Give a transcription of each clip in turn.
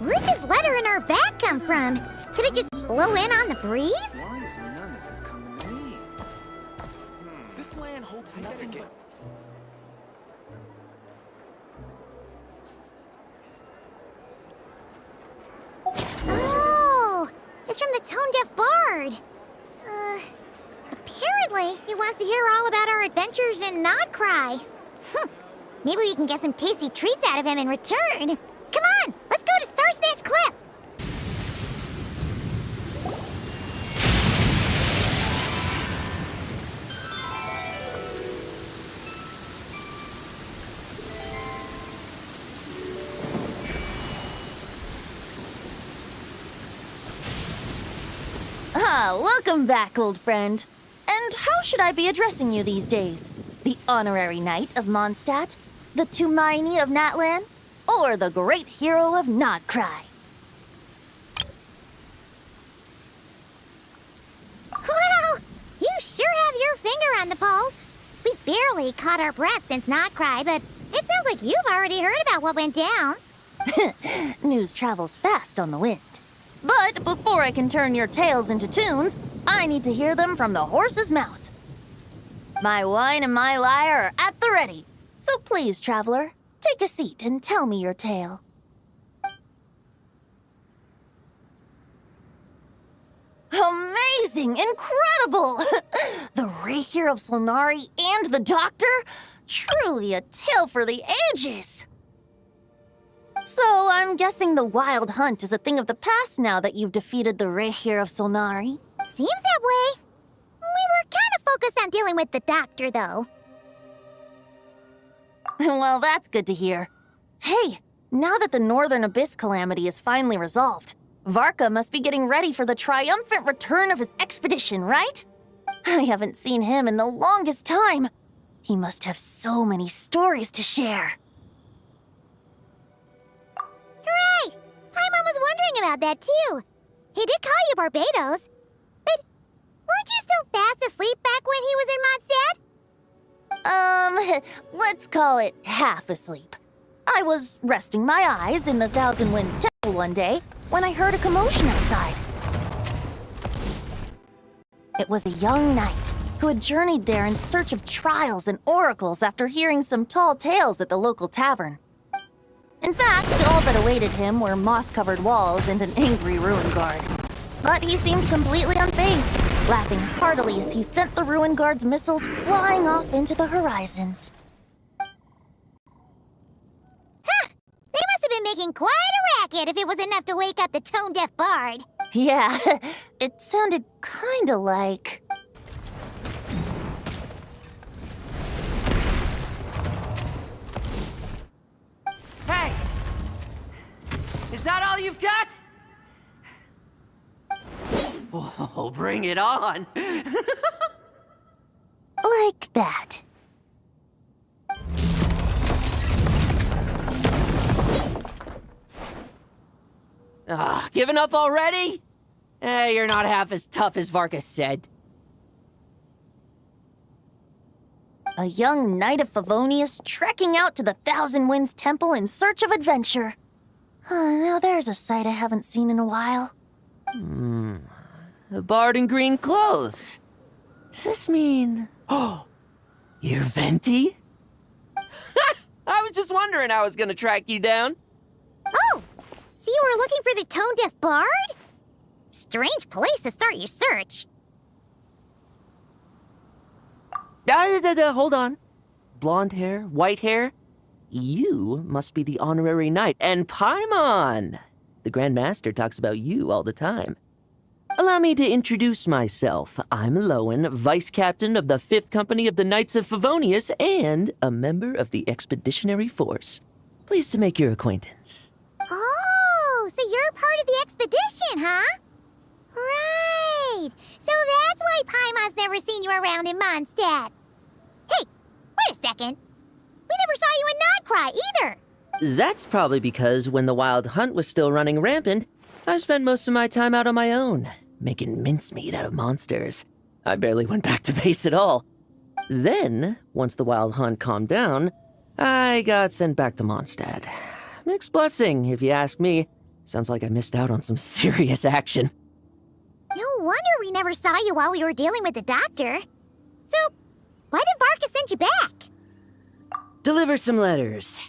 Where'd this letter in our bag come from? Did it just blow in on the breeze? Why is none of it coming to me? This land holds nothing but... Oh, it's from the tone-deaf bard. Apparently he wants to hear all about our adventures in Nodcry. Maybe we can get some tasty treats out of him in return. Come on, let's go to Star Snatch Cliff. Welcome back, old friend. And how should I be addressing you these days? The honorary knight of Mondstadt? The Tumaini of Natlan? Or the great hero of Nodcry? Well, you sure have your finger on the pulse. We've barely caught our breath since Nodcry, but it sounds like you've already heard about what went down. News travels fast on the wind. But before I can turn your tales into tunes, I need to hear them from the horse's mouth. My wine and my lyre are at the ready. So please, traveler, take a seat and tell me your tale. Amazing! Incredible! The Rahier of Solnari and the Doctor? Truly a tale for the ages! So, I'm guessing the wild hunt is a thing of the past now that you've defeated the Rahier of Solnari. Seems that way. We were kind of focused on dealing with the Doctor, though. Well, that's good to hear. Hey, now that the Northern Abyss calamity is finally resolved, Varka must be getting ready for the triumphant return of his expedition, right? I haven't seen him in the longest time. He must have so many stories to share. Hooray! Paimon was wondering about that, too. He did call you Barbados. But weren't you still fast asleep back when he was in Mondstadt? Let's call it half asleep. I was resting my eyes in the Thousand Winds Temple one day when I heard a commotion outside. It was a young knight who had journeyed there in search of trials and oracles after hearing some tall tales at the local tavern. In fact, all that awaited him were moss-covered walls and an angry ruin guard. But he seemed completely unfazed, laughing heartily as he sent the ruin guard's missiles flying off into the horizons. Ha! They must have been making quite a racket if it was enough to wake up the tone-deaf bard. Yeah, it sounded kinda like... Hey! Is that all you've got? Oh, bring it on! like that. Giving up already? You're not half as tough as Varka said. A young knight of Favonius trekking out to the Thousand Winds Temple in search of adventure. Now there's a sight I haven't seen in a while. A bard in green clothes. Does this mean... Oh, you're Venti? I was just wondering how I was gonna track you down. Oh, so you were looking for the tone-deaf bard? Strange place to start your search. Hold on. Blonde hair, white hair. You must be the honorary knight, and Paimon! The Grand Master talks about you all the time. Allow me to introduce myself. I'm Lohen, Vice Captain of the 5th Company of the Knights of Favonius and a member of the Expeditionary Force. Pleased to make your acquaintance. Oh, so you're part of the expedition, huh? Right. So that's why Paimon's never seen you around in Mondstadt. Hey, wait a second. We never saw you in Nodcry either. That's probably because when the Wild Hunt was still running rampant, I spent most of my time out on my own, making mincemeat out of monsters. I barely went back to base at all. Then, once the Wild Hunt calmed down, I got sent back to Mondstadt. Mixed blessing, if you ask me. Sounds like I missed out on some serious action. No wonder we never saw you while we were dealing with the doctor. So, why did Varka send you back? Deliver some letters.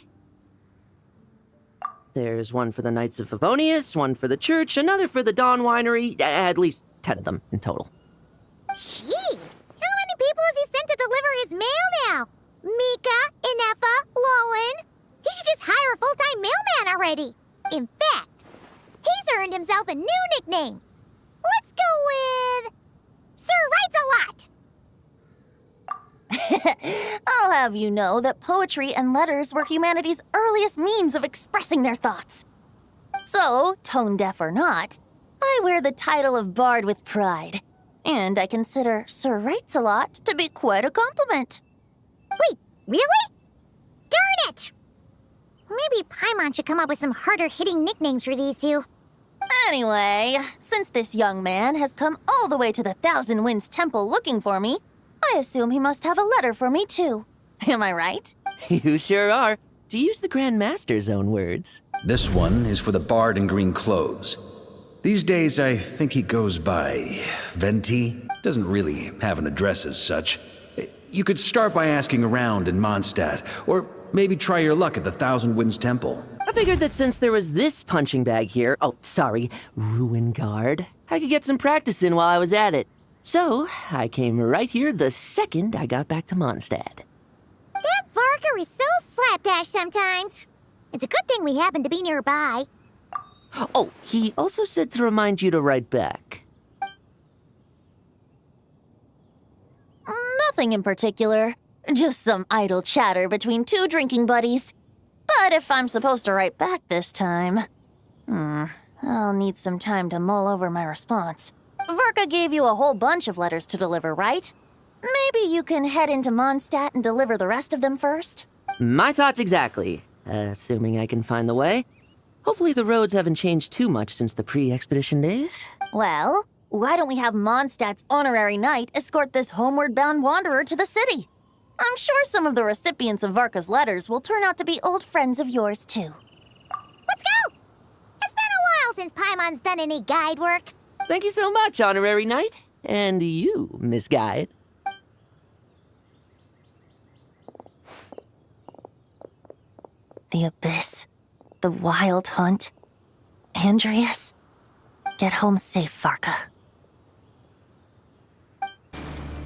There's one for the Knights of Favonius, one for the church, another for the Dawn Winery, at least 10 of them in total. Jeez, how many people has he sent to deliver his mail now? Mika, Inefa, Lohen? He should just hire a full-time mailman already. In fact, he's earned himself a new nickname. Let's go with... Sir Writes-A-Lot! I'll have you know that poetry and letters were humanity's earliest means of expressing their thoughts. So, tone-deaf or not, I wear the title of Bard with pride. And I consider Sir Writes-A-Lot to be quite a compliment. Wait, really? Darn it! Maybe Paimon should come up with some harder-hitting nicknames for these two. Anyway, since this young man has come all the way to the Thousand Winds Temple looking for me, I assume he must have a letter for me too. Am I right? You sure are, to use the Grand Master's own words. This one is for the bard in green clothes. These days, I think he goes by Venti. Doesn't really have an address as such. You could start by asking around in Mondstadt, or maybe try your luck at the Thousand Winds Temple. I figured that since there was this punching bag here, Ruin Guard, I could get some practice in while I was at it. So, I came right here the second I got back to Mondstadt. That Varka is so slapdash sometimes. It's a good thing we happen to be nearby. Oh, he also said to remind you to write back. Nothing in particular. Just some idle chatter between two drinking buddies. But if I'm supposed to write back this time... I'll need some time to mull over my response. Varka gave you a whole bunch of letters to deliver, right? Maybe you can head into Mondstadt and deliver the rest of them first? My thoughts exactly, assuming I can find the way. Hopefully the roads haven't changed too much since the pre-expedition days. Well, why don't we have Mondstadt's honorary knight escort this homeward-bound wanderer to the city? I'm sure some of the recipients of Varka's letters will turn out to be old friends of yours, too. Let's go! It's been a while since Paimon's done any guide work. Thank you so much, Honorary Knight. And you, Miss Guide. The Abyss. The Wild Hunt. Andreas. Get home safe, Varka.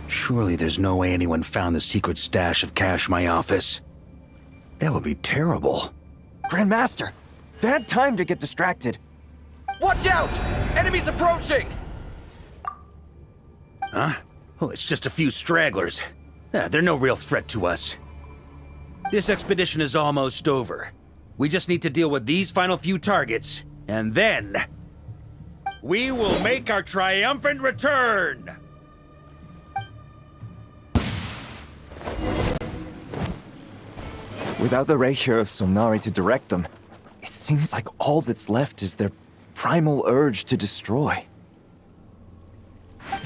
Surely there's no way anyone found the secret stash of cash in my office. That would be terrible. Grandmaster, bad time to get distracted. Watch out! Enemies approaching! Huh? Oh, it's just a few stragglers. They're no real threat to us. This expedition is almost over. We just need to deal with these final few targets, and then... we will make our triumphant return! Without the ray here of Somnari to direct them, it seems like all that's left is their primal urge to destroy.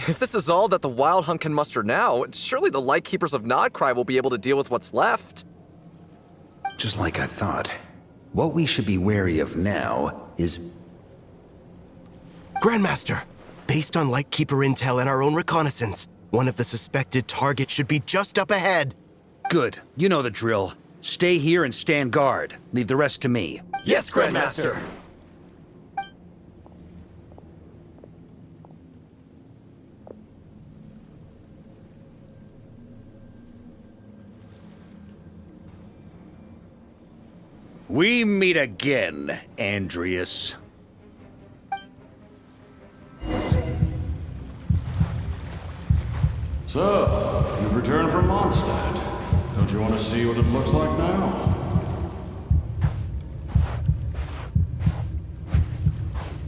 If this is all that the Wild Hunt can muster now, surely the Lightkeepers of Nodcry will be able to deal with what's left. Just like I thought. What we should be wary of now is... Grandmaster, based on Lightkeeper intel and our own reconnaissance, one of the suspected targets should be just up ahead. Good. You know the drill. Stay here and stand guard. Leave the rest to me. Yes, Grandmaster! We meet again, Andreas. So, you've returned from Mondstadt. Don't you want to see what it looks like now?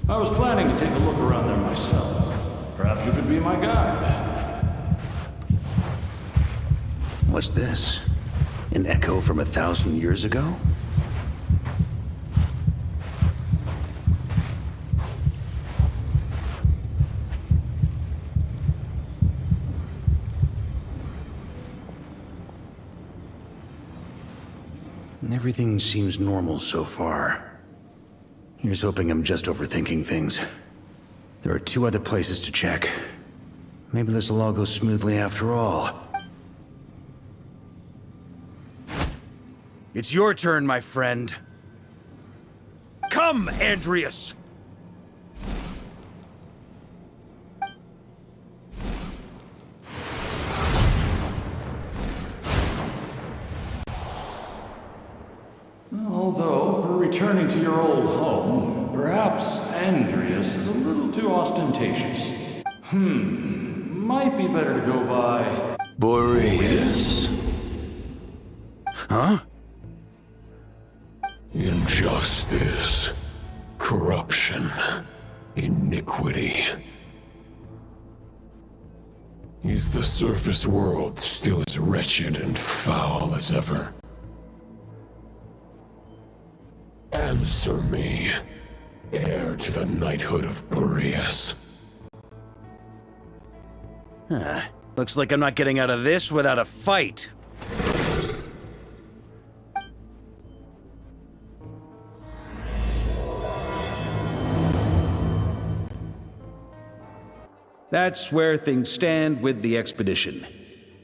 I was planning to take a look around there myself. Perhaps you could be my guide. What's this? An echo from 1,000 years ago? Everything seems normal so far. Here's hoping I'm just overthinking things. There are 2 other places to check. Maybe this will all go smoothly after all. It's your turn, my friend. Come, Andreas! Although, for returning to your old home, perhaps Andreas is a little too ostentatious. Might be better to go by... Boreas. Huh? Injustice. Corruption. Iniquity. Is the surface world still as wretched and foul as ever? Answer me, heir to the knighthood of Boreas. Looks like I'm not getting out of this without a fight. That's where things stand with the expedition.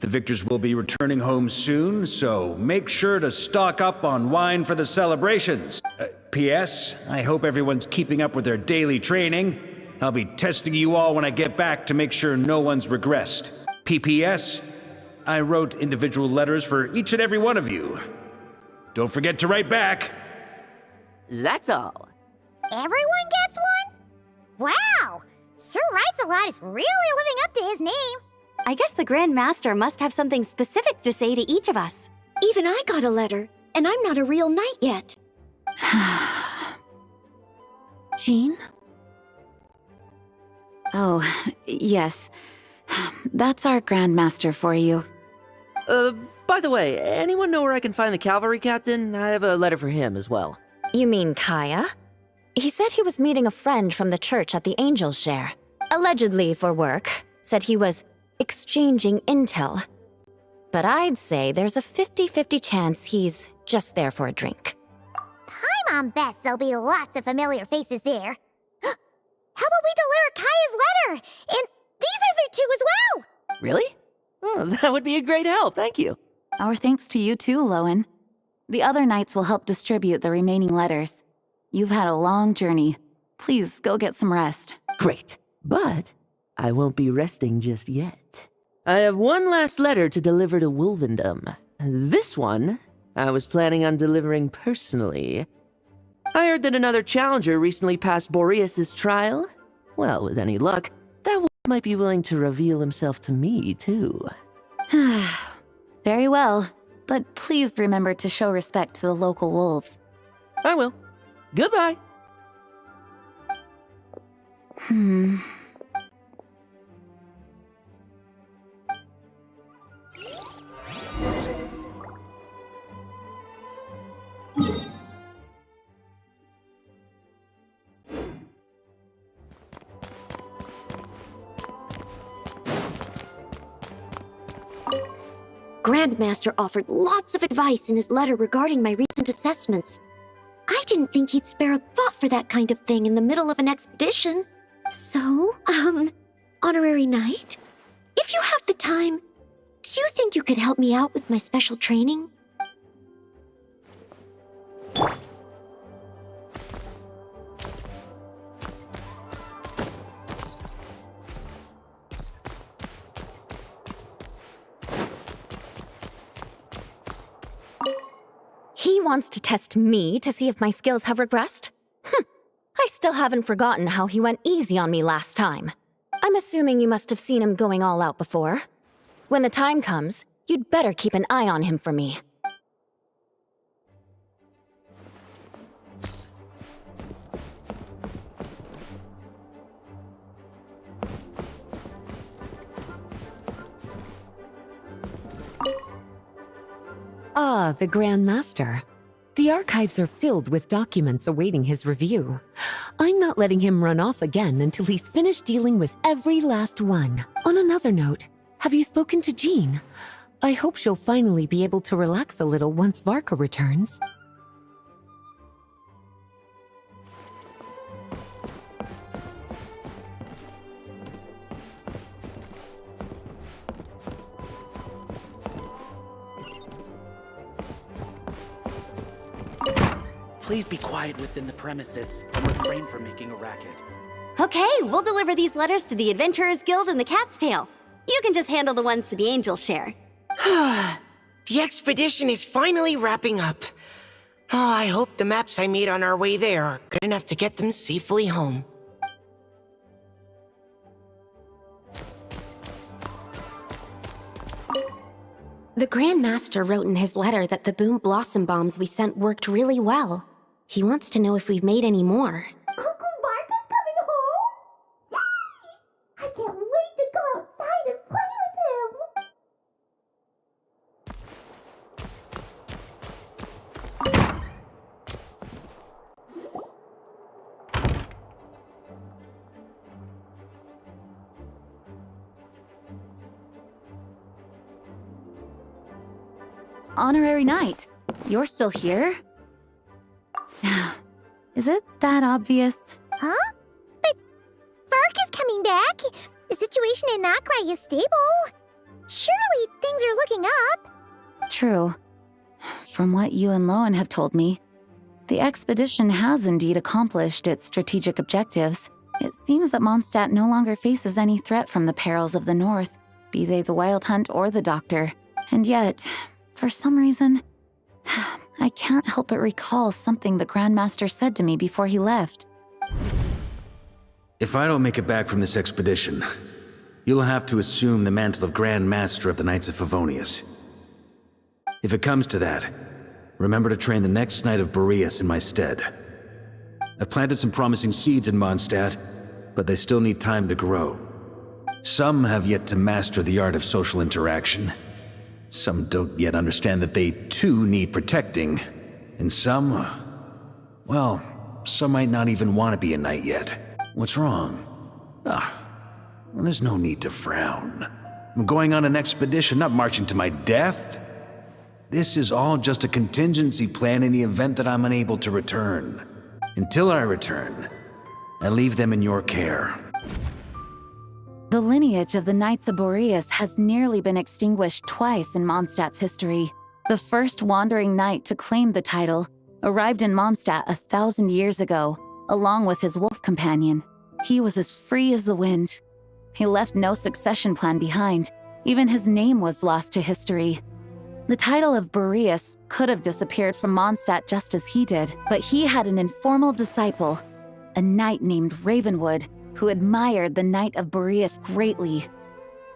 The victors will be returning home soon, so make sure to stock up on wine for the celebrations. P.S. I hope everyone's keeping up with their daily training. I'll be testing you all when I get back to make sure no one's regressed. P.P.S. I wrote individual letters for each and every one of you. Don't forget to write back. That's all. Everyone gets one? Wow! Sir Writes-A-Lot is really living up to his name. I guess the Grand Master must have something specific to say to each of us. Even I got a letter, and I'm not a real knight yet. Jean? Oh, yes. That's our Grand Master for you. By the way, anyone know where I can find the cavalry captain? I have a letter for him as well. You mean Kaeya? He said he was meeting a friend from the church at the Angel Share. Allegedly for work. Said he was exchanging intel. But I'd say there's a 50-50 chance he's just there for a drink. Paimon bets there'll be lots of familiar faces there. How about we deliver Kaeya's letter? And these are there too as well! Really? Oh, that would be a great help, thank you. Our thanks to you too, Lohen. The other knights will help distribute the remaining letters. You've had a long journey. Please go get some rest. Great, but I won't be resting just yet. I have one last letter to deliver to Wolvendom. This one, I was planning on delivering personally. I heard that another challenger recently passed Boreas' trial. Well, with any luck, that wolf might be willing to reveal himself to me, too. Very well, but please remember to show respect to the local wolves. I will. Goodbye. Grandmaster offered lots of advice in his letter regarding my recent assessments. I didn't think he'd spare a thought for that kind of thing in the middle of an expedition. So, Honorary Knight, if you have the time, do you think you could help me out with my special training? He wants to test me to see if my skills have regressed? I still haven't forgotten how he went easy on me last time. I'm assuming you must have seen him going all out before. When the time comes, you'd better keep an eye on him for me. Ah, the Grand Master. The archives are filled with documents awaiting his review. I'm not letting him run off again until he's finished dealing with every last one. On another note, have you spoken to Jean? I hope she'll finally be able to relax a little once Varka returns. Please be quiet within the premises and refrain from making a racket. Okay, we'll deliver these letters to the Adventurers Guild and the Cat's Tail. You can just handle the ones for the Angel Share. The expedition is finally wrapping up. Oh, I hope the maps I made on our way there are good enough to get them safely home. The Grand Master wrote in his letter that the Boom Blossom Bombs we sent worked really well. He wants to know if we've made any more. Uncle Varka's coming home? Yay! I can't wait to go outside and play with him! Honorary Knight, you're still here? Is it that obvious? Huh? But Varka's coming back. The situation in Nocrai is stable. Surely things are looking up. True. From what you and Lohen have told me, the expedition has indeed accomplished its strategic objectives. It seems that Mondstadt no longer faces any threat from the perils of the North, be they the Wild Hunt or the Doctor. And yet, for some reason, I can't help but recall something the Grandmaster said to me before he left. If I don't make it back from this expedition, you'll have to assume the mantle of Grand Master of the Knights of Favonius. If it comes to that, remember to train the next Knight of Boreas in my stead. I've planted some promising seeds in Mondstadt, but they still need time to grow. Some have yet to master the art of social interaction. Some don't yet understand that they too need protecting. And some, well, some might not even want to be a knight yet. What's wrong? Well, there's no need to frown. I'm going on an expedition, not marching to my death. This is all just a contingency plan in the event that I'm unable to return. Until I return, I leave them in your care. The lineage of the Knights of Boreas has nearly been extinguished twice in Mondstadt's history. The first wandering knight to claim the title arrived in Mondstadt 1,000 years ago, along with his wolf companion. He was as free as the wind. He left no succession plan behind. Even his name was lost to history. The title of Boreas could have disappeared from Mondstadt just as he did, but he had an informal disciple, a knight named Ravenwood, who admired the Knight of Boreas greatly.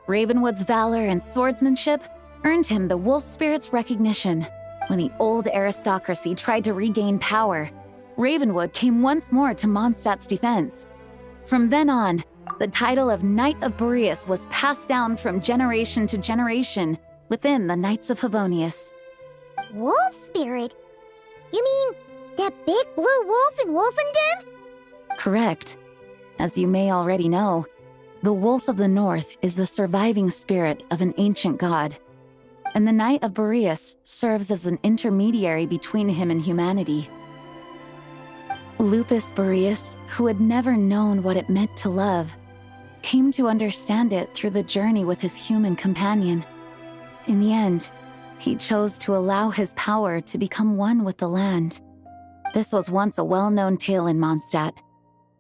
Ravenwood's valor and swordsmanship earned him the wolf spirit's recognition. When the old aristocracy tried to regain power, Ravenwood came once more to Mondstadt's defense. From then on, the title of Knight of Boreas was passed down from generation to generation within the Knights of Favonius. Wolf spirit? You mean that big blue wolf in Wolfenden? Correct. As you may already know, the Wolf of the North is the surviving spirit of an ancient god, and the Knight of Boreas serves as an intermediary between him and humanity. Lupus Boreas, who had never known what it meant to love, came to understand it through the journey with his human companion. In the end, he chose to allow his power to become one with the land. This was once a well-known tale in Mondstadt,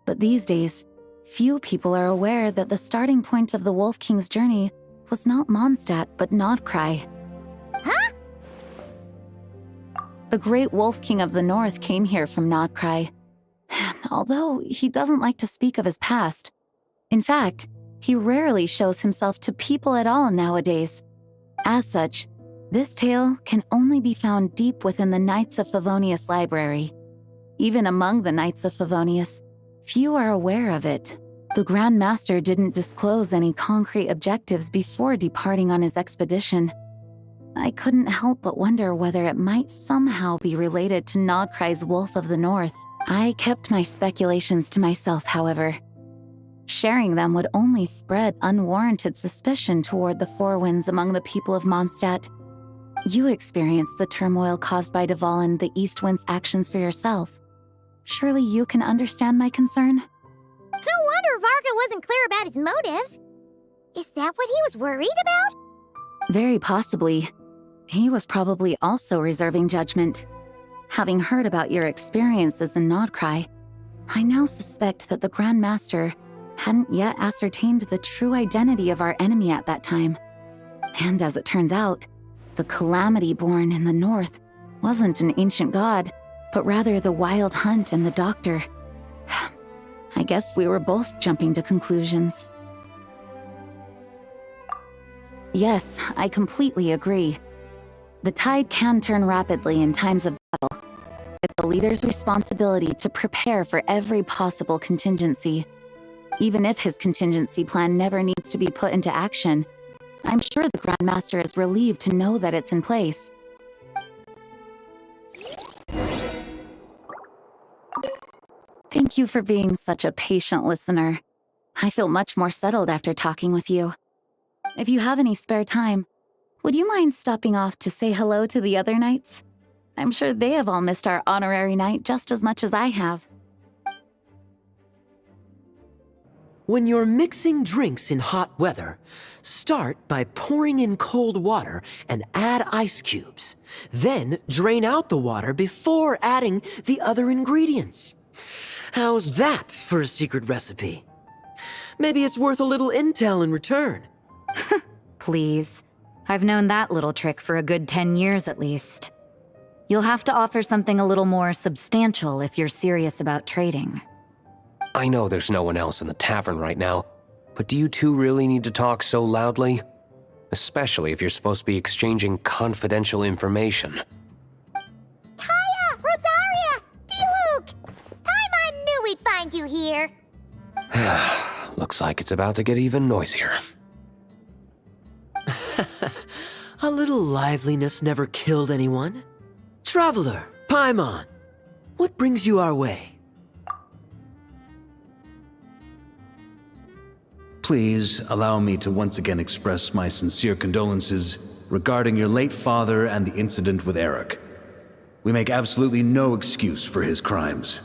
but these days, few people are aware that the starting point of the Wolf King's journey was not Mondstadt, but Nocrai. Huh? The great Wolf King of the North came here from Nocrai, although he doesn't like to speak of his past. In fact, he rarely shows himself to people at all nowadays. As such, this tale can only be found deep within the Knights of Favonius library. Even among the Knights of Favonius, few are aware of it. The Grand Master didn't disclose any concrete objectives before departing on his expedition. I couldn't help but wonder whether it might somehow be related to Nocrai's Wolf of the North. I kept my speculations to myself, however. Sharing them would only spread unwarranted suspicion toward the Four Winds among the people of Mondstadt. You experienced the turmoil caused by Duval and the East Wind's actions for yourself. Surely you can understand my concern? No wonder Varka wasn't clear about his motives. Is that what he was worried about? Very possibly. He was probably also reserving judgment. Having heard about your experiences in Nodcry, I now suspect that the Grand Master hadn't yet ascertained the true identity of our enemy at that time. And as it turns out, the Calamity born in the north wasn't an ancient god, but rather the Wild Hunt and the Doctor. I guess we were both jumping to conclusions. Yes, I completely agree. The tide can turn rapidly in times of battle. It's the leader's responsibility to prepare for every possible contingency. Even if his contingency plan never needs to be put into action, I'm sure the Grandmaster is relieved to know that it's in place. Thank you for being such a patient listener. I feel much more settled after talking with you. If you have any spare time, would you mind stopping off to say hello to the other knights? I'm sure they have all missed our honorary knight just as much as I have. When you're mixing drinks in hot weather, start by pouring in cold water and add ice cubes. Then drain out the water before adding the other ingredients. How's that for a secret recipe? Maybe it's worth a little intel in return. Please. I've known that little trick for a good 10 years at least. You'll have to offer something a little more substantial if you're serious about trading. I know there's no one else in the tavern right now, but do you two really need to talk so loudly? Especially if you're supposed to be exchanging confidential information. Kaeya! Rosaria! diluc! Paimon knew we'd find you here! Looks like it's about to get even noisier. A little liveliness never killed anyone. Traveler, Paimon, what brings you our way? Please allow me to once again express my sincere condolences regarding your late father and the incident with Eric. We make absolutely no excuse for his crimes.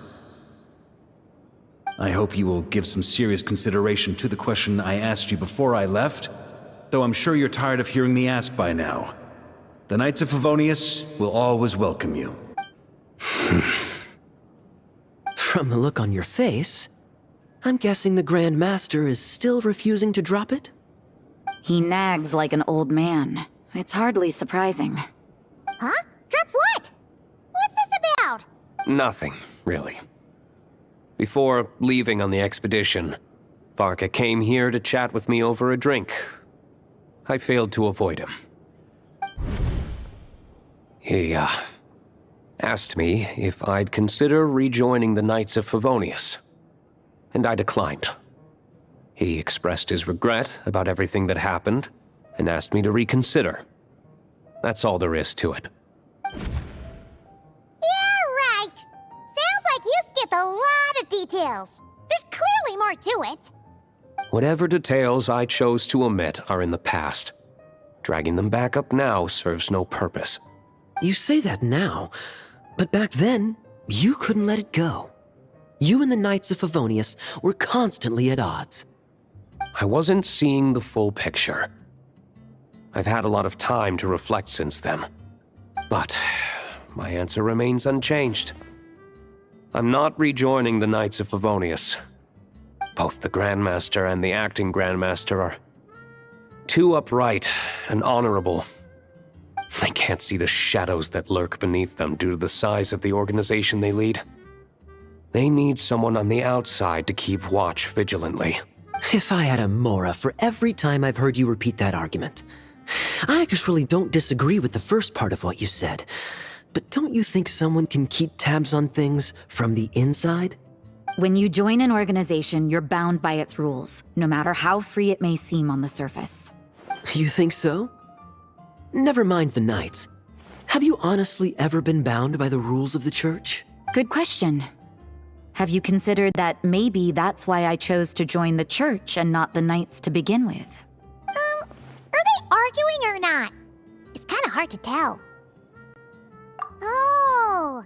I hope you will give some serious consideration to the question I asked you before I left, though I'm sure you're tired of hearing me ask by now. The Knights of Favonius will always welcome you. From the look on your face, I'm guessing the Grand Master is still refusing to drop it? He nags like an old man. It's hardly surprising. Huh? Drop what? What's this about? Nothing, really. Before leaving on the expedition, Varka came here to chat with me over a drink. I failed to avoid him. He, asked me if I'd consider rejoining the Knights of Favonius, and I declined. He expressed his regret about everything that happened, and asked me to reconsider. That's all there is to it. Yeah, right! Sounds like you skipped a lot of details. There's clearly more to it. Whatever details I chose to omit are in the past. Dragging them back up now serves no purpose. You say that now, but back then, you couldn't let it go. You and the Knights of Favonius were constantly at odds. I wasn't seeing the full picture. I've had a lot of time to reflect since then. But my answer remains unchanged. I'm not rejoining the Knights of Favonius. Both the Grandmaster and the acting Grandmaster are too upright and honorable. I can't see the shadows that lurk beneath them due to the size of the organization they lead. They need someone on the outside to keep watch vigilantly. If I had a Mora for every time I've heard you repeat that argument. I actually don't disagree with the first part of what you said, but don't you think someone can keep tabs on things from the inside? When you join an organization, you're bound by its rules, no matter how free it may seem on the surface. You think so? Never mind the Knights. Have you honestly ever been bound by the rules of the Church? Good question. Have you considered that maybe that's why I chose to join the Church and not the Knights to begin with? Are they arguing or not? It's kind of hard to tell. Oh,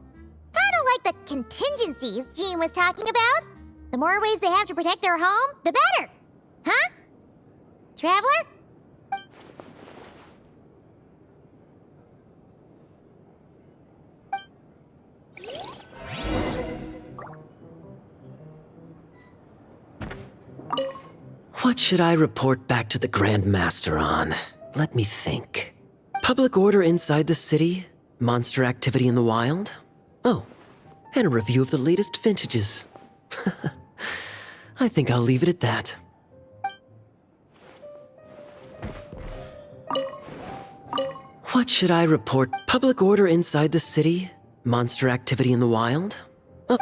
kind of like the contingencies Jean was talking about. The more ways they have to protect their home, the better. Huh? Traveler? What should I report back to the Grand Master on? Let me think. Public order inside the city, monster activity in the wild. Oh, and a review of the latest vintages. I think I'll leave it at that. What should I report? Public order inside the city, monster activity in the wild. Oh.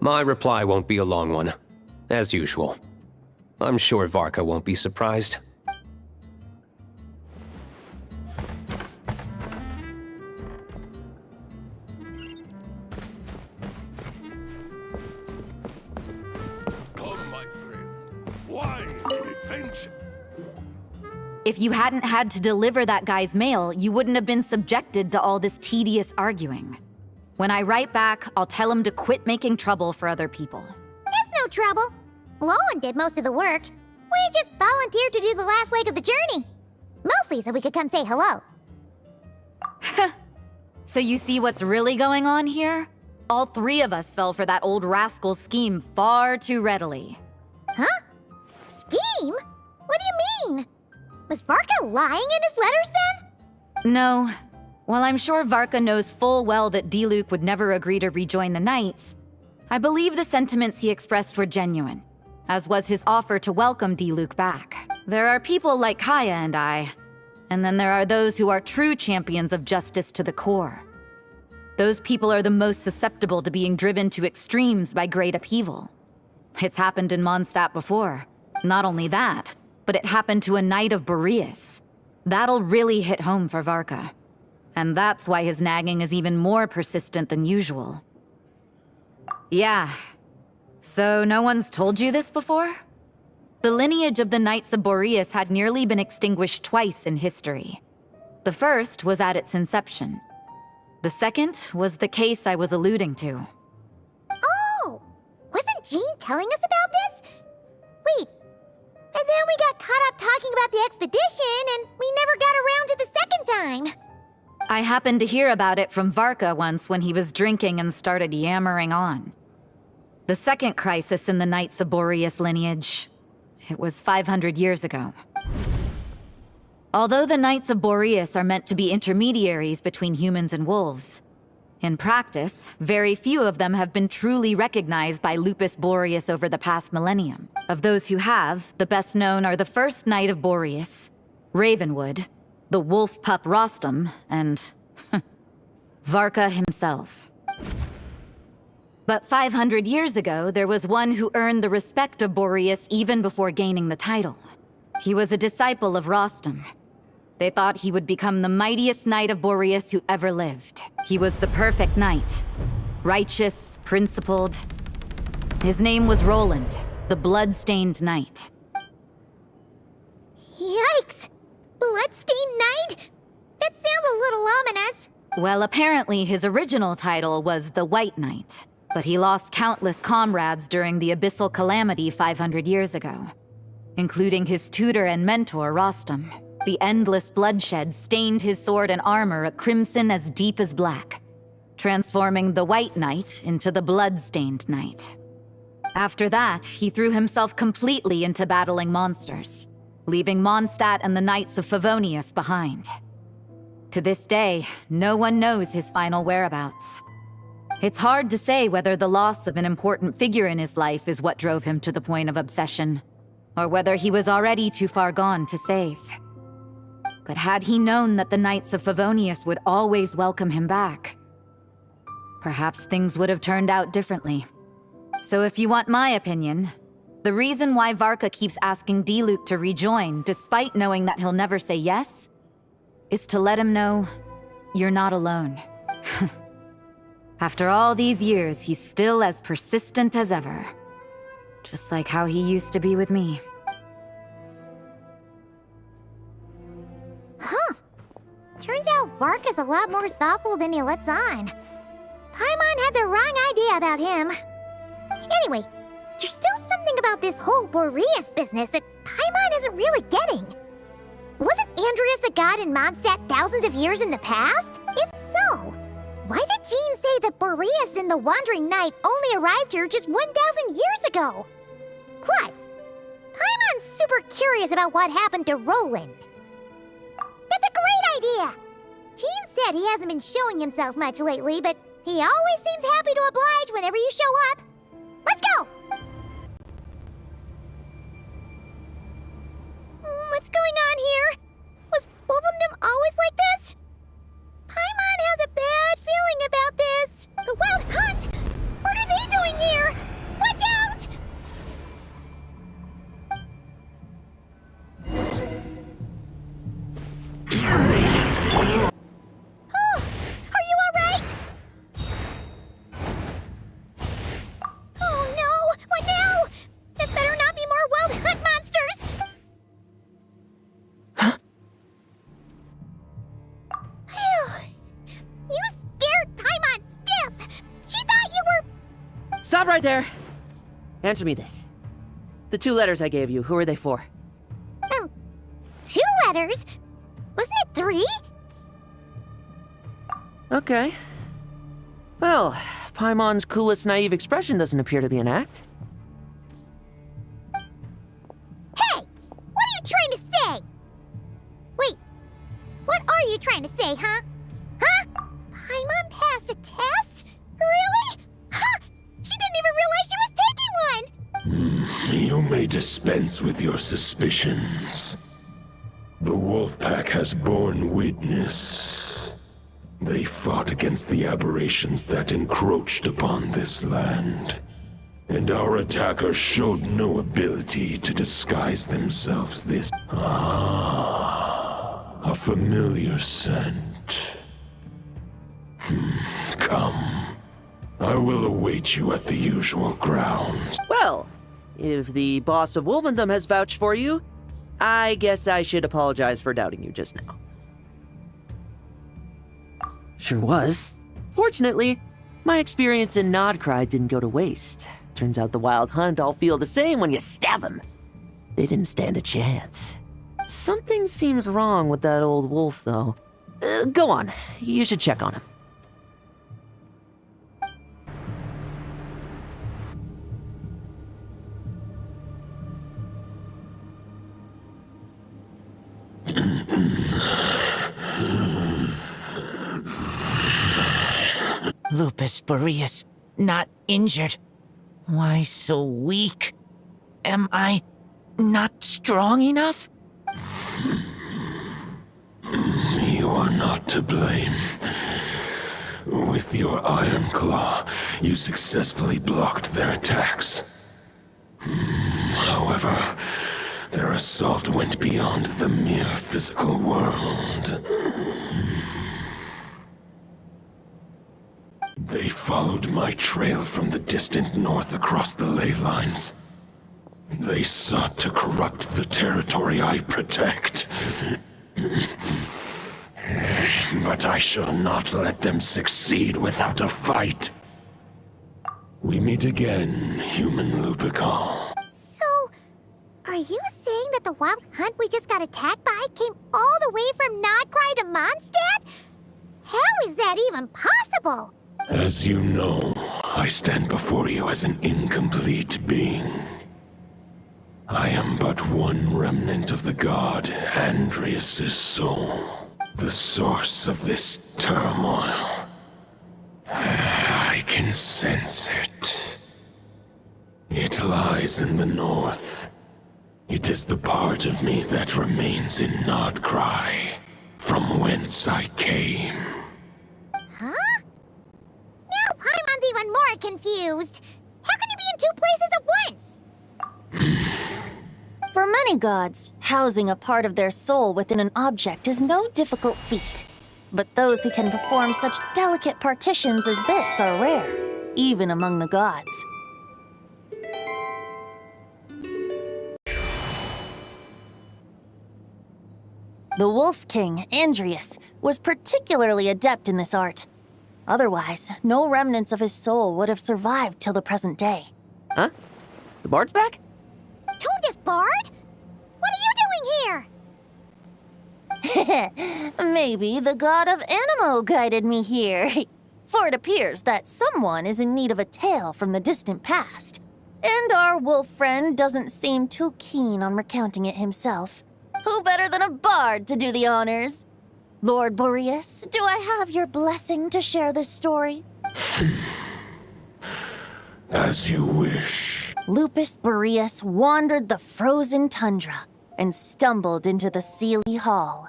My reply won't be a long one, as usual. I'm sure Varka won't be surprised. Come, my friend. Why an adventure? If you hadn't had to deliver that guy's mail, you wouldn't have been subjected to all this tedious arguing. When I write back, I'll tell him to quit making trouble for other people. It's no trouble. Lohen did most of the work. We just volunteered to do the last leg of the journey. Mostly so we could come say hello. So you see what's really going on here? All three of us fell for that old rascal's scheme far too readily. Huh? Scheme? What do you mean? Was Varka lying in his letters then? No. While I'm sure Varka knows full well that diluc would never agree to rejoin the Knights, I believe the sentiments he expressed were genuine, as was his offer to welcome diluc back. There are people like Kaeya and I, and then there are those who are true champions of justice to the core. Those people are the most susceptible to being driven to extremes by great upheaval. It's happened in Mondstadt before. Not only that, but it happened to a Knight of Boreas. That'll really hit home for Varka. And that's why his nagging is even more persistent than usual. Yeah. So no one's told you this before? The lineage of the Knights of Boreas had nearly been extinguished twice in history. The first was at its inception. The second was the case I was alluding to. Oh! Wasn't Jean telling us about this? Wait. And then we got caught up talking about the expedition, and we never got around to the second time. I happened to hear about it from Varka once when he was drinking and started yammering on. The second crisis in the Knights of Boreas lineage. It was 500 years ago. Although the Knights of Boreas are meant to be intermediaries between humans and wolves, in practice, very few of them have been truly recognized by Lupus Boreas over the past millennium. Of those who have, the best known are the first Knight of Boreas, Ravenwood, the wolf pup Rostam, and Varka himself. But 500 years ago, there was one who earned the respect of Boreas even before gaining the title. He was a disciple of Rostam. They thought he would become the mightiest Knight of Boreas who ever lived. He was the perfect knight. Righteous, principled. His name was Roland, the blood-stained knight. Yikes! Bloodstained Knight? That sounds a little ominous. Well, apparently his original title was the White Knight, but he lost countless comrades during the Abyssal Calamity 500 years ago, including his tutor and mentor, Rostam. The endless bloodshed stained his sword and armor a crimson as deep as black, transforming the White Knight into the Blood-Stained Knight. After that, he threw himself completely into battling monsters, leaving Mondstadt and the Knights of Favonius behind. To this day, no one knows his final whereabouts. It's hard to say whether the loss of an important figure in his life is what drove him to the point of obsession, or whether he was already too far gone to save. But had he known that the Knights of Favonius would always welcome him back, perhaps things would have turned out differently. So if you want my opinion, the reason why Varka keeps asking diluc to rejoin, despite knowing that he'll never say yes, is to let him know you're not alone. After all these years, he's still as persistent as ever. Just like how he used to be with me. Huh. Turns out Varka's a lot more thoughtful than he lets on. Paimon had the wrong idea about him. Anyway, there's still something about this whole Boreas business that Paimon isn't really getting. Wasn't Andreas a god in Mondstadt thousands of years in the past? If so, why did Jean say that Boreas and the Wandering Knight only arrived here just 1,000 years ago. Plus, Paimon's super curious about what happened to Roland. That's a great idea! Gene said he hasn't been showing himself much lately, but he always seems happy to oblige whenever you show up. Let's go! What's going on here? Was Wolfendom always like this? Paimon has a bad feeling about this. The Wild Hunt? What are they doing here? Watch out! Oh, are you all right? Oh no! What now? There better not be more Wild Hunt monsters! Phew. You scared Paimon stiff! She thought you were... Stop right there! Answer me this. The 2 letters I gave you, who are they for? 2 letters? Wasn't it 3? Okay. Well, Paimon's coolest naive expression doesn't appear to be an act. Hey! What are you trying to say? Wait, what are you trying to say, huh? Huh? Paimon passed a test? Really? Huh! She didn't even realize she was taking one! You may dispense with your suspicions. The Wolfpack has borne witness. They fought against the aberrations that encroached upon this land. And our attackers showed no ability to disguise themselves this... a familiar scent. Come. I will await you at the usual grounds. Well, if the boss of Wolvendom has vouched for you, I guess I should apologize for doubting you just now. Sure was. Fortunately, my experience in Nodcry didn't go to waste. Turns out the Wild Hunt all feel the same when you stab them. They didn't stand a chance. Something seems wrong with that old wolf, though. Go on, you should check on him. Lupus Boreas, not injured. Why so weak? Am I not strong enough? You are not to blame. With your Iron Claw, you successfully blocked their attacks. However, their assault went beyond the mere physical world. They followed my trail from the distant north across the ley lines. They sought to corrupt the territory I protect. But I shall not let them succeed without a fight. We meet again, human Lupical. So, are you saying that the Wild Hunt we just got attacked by came all the way from Nodcry to Mondstadt? How is that even possible? As you know, I stand before you as an incomplete being. I am but one remnant of the god Andrias' soul, the source of this turmoil. I can sense it. It lies in the north. It is the part of me that remains in Nodcry, from whence I came. Huh? Now Paimon's even more confused. How can he be in 2 places at once? For many gods, housing a part of their soul within an object is no difficult feat. But those who can perform such delicate partitions as this are rare, even among the gods. The Wolf King, Andrias, was particularly adept in this art. Otherwise, no remnants of his soul would have survived till the present day. Huh? The bard's back? Tone-deaf bard? What are you doing here? Maybe the god of Animo guided me here. for it appears that someone is in need of a tale from the distant past, and our wolf friend doesn't seem too keen on recounting it himself. Who better than a bard to do the honors? Lord Boreas, do I have your blessing to share this story? As you wish. Lupus Boreas wandered the frozen tundra and stumbled into the Seelie Hall.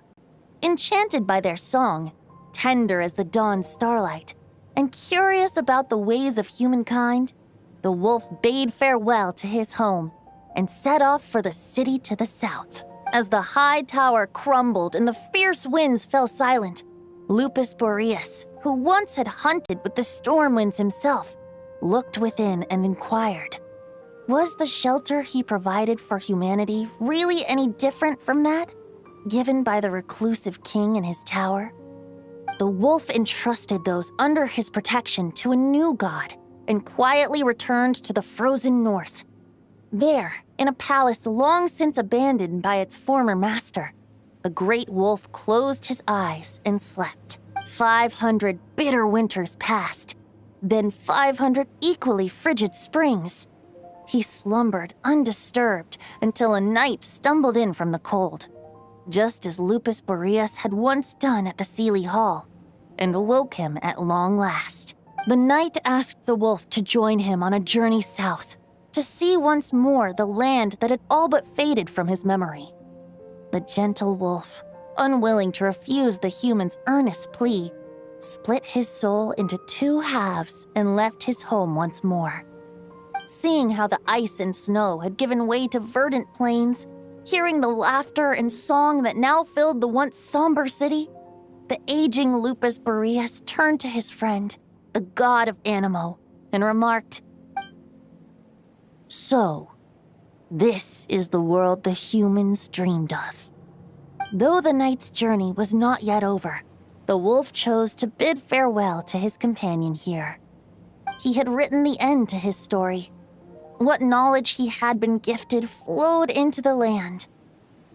Enchanted by their song, tender as the dawn starlight, and curious about the ways of humankind, the wolf bade farewell to his home and set off for the city to the south. As the high tower crumbled and the fierce winds fell silent, Lupus Boreas, who once had hunted with the storm winds himself, looked within and inquired, was the shelter he provided for humanity really any different from that given by the reclusive king in his tower? The wolf entrusted those under his protection to a new god and quietly returned to the frozen north. There, in a palace long since abandoned by its former master, the great wolf closed his eyes and slept. 500 bitter winters passed, then 500 equally frigid springs. He slumbered undisturbed until a night stumbled in from the cold, just as Lupus Boreas had once done at the Seelie Hall, and awoke him at long last. The knight asked the wolf to join him on a journey south, to see once more the land that had all but faded from his memory. The gentle wolf, unwilling to refuse the human's earnest plea, split his soul into 2 halves and left his home once more. Seeing how the ice and snow had given way to verdant plains, hearing the laughter and song that now filled the once somber city, the aging Lupus Boreas turned to his friend, the god of Animo, and remarked, "So, this is the world the humans dreamed of." Though the knight's journey was not yet over, the wolf chose to bid farewell to his companion here. He had written the end to his story. What knowledge he had been gifted flowed into the land.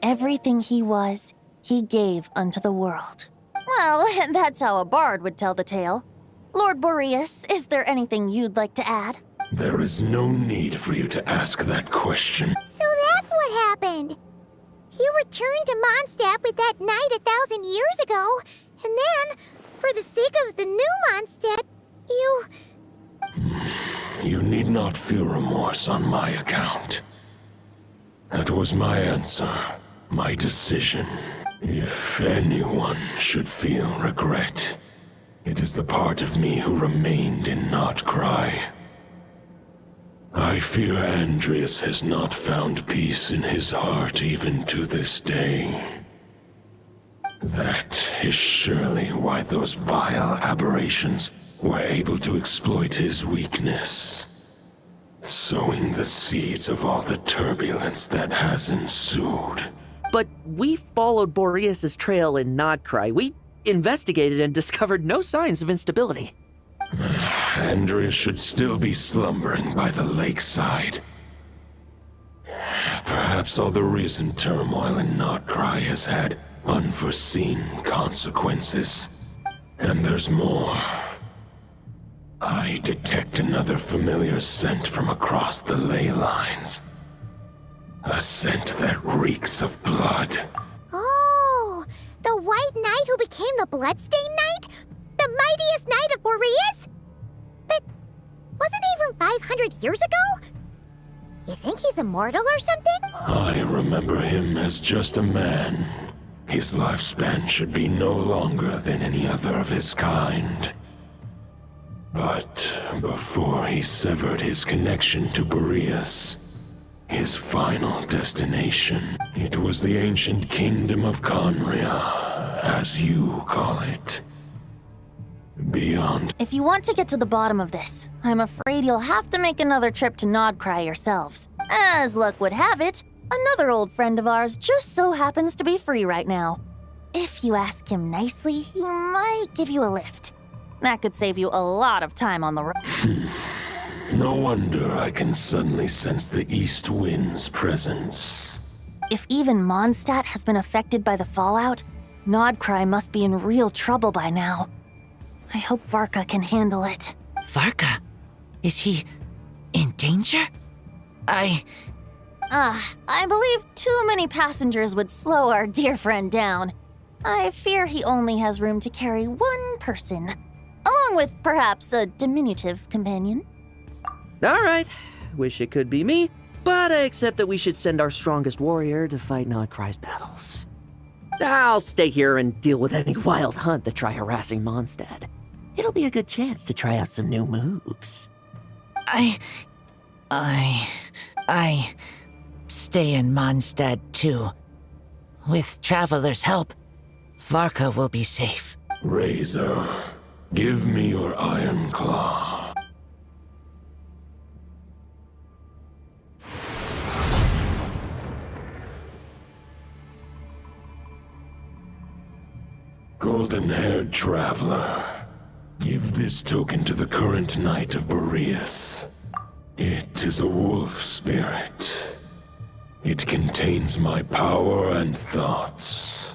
Everything he was, he gave unto the world. Well, that's how a bard would tell the tale. Lord Boreas, is there anything you'd like to add? There is no need for you to ask that question. So that's what happened. You returned to Mondstadt with that knight 1,000 years ago, and then, for the sake of the new Mondstadt, you... You need not feel remorse on my account. That was my answer, my decision. If anyone should feel regret, it is the part of me who remained in Notcry. I fear Andreas has not found peace in his heart even to this day. That is surely why those vile aberrations were able to exploit his weakness, sowing the seeds of all the turbulence that has ensued. But we followed Boreas' trail in Nodcry. We investigated and discovered no signs of instability. Andreas should still be slumbering by the lakeside. Perhaps all the recent turmoil in Notcry has had unforeseen consequences. And there's more. I detect another familiar scent from across the ley lines. A scent that reeks of blood. Oh, the White Knight who became the Bloodstained Knight? The mightiest knight of Boreas? But wasn't he from 500 years ago? You think he's immortal or something? I remember him as just a man. His lifespan should be no longer than any other of his kind. But before he severed his connection to Boreas, his final destination, it was the ancient kingdom of Conria, as you call it. Beyond. If you want to get to the bottom of this, I'm afraid you'll have to make another trip to Nodcry yourselves. As luck would have it, another old friend of ours just so happens to be free right now. If you ask him nicely, he might give you a lift. That could save you a lot of time on the road. No wonder I can suddenly sense the east wind's presence. If even Mondstadt has been affected by the fallout, Nodcry must be in real trouble by now. I hope Varka can handle it. Varka? Is he in danger? I believe too many passengers would slow our dear friend down. I fear he only has room to carry one person, along with perhaps a diminutive companion. All right. Wish it could be me, but I accept that we should send our strongest warrior to fight Nodcry's battles. I'll stay here and deal with any wild hunt that try harassing Mondstadt. It'll be a good chance to try out some new moves. I stay in Mondstadt too. With Traveler's help, Varka will be safe. Razor, give me your iron claw. Golden-haired traveler, give this token to the current knight of Boreas. It is a wolf spirit. It contains my power and thoughts.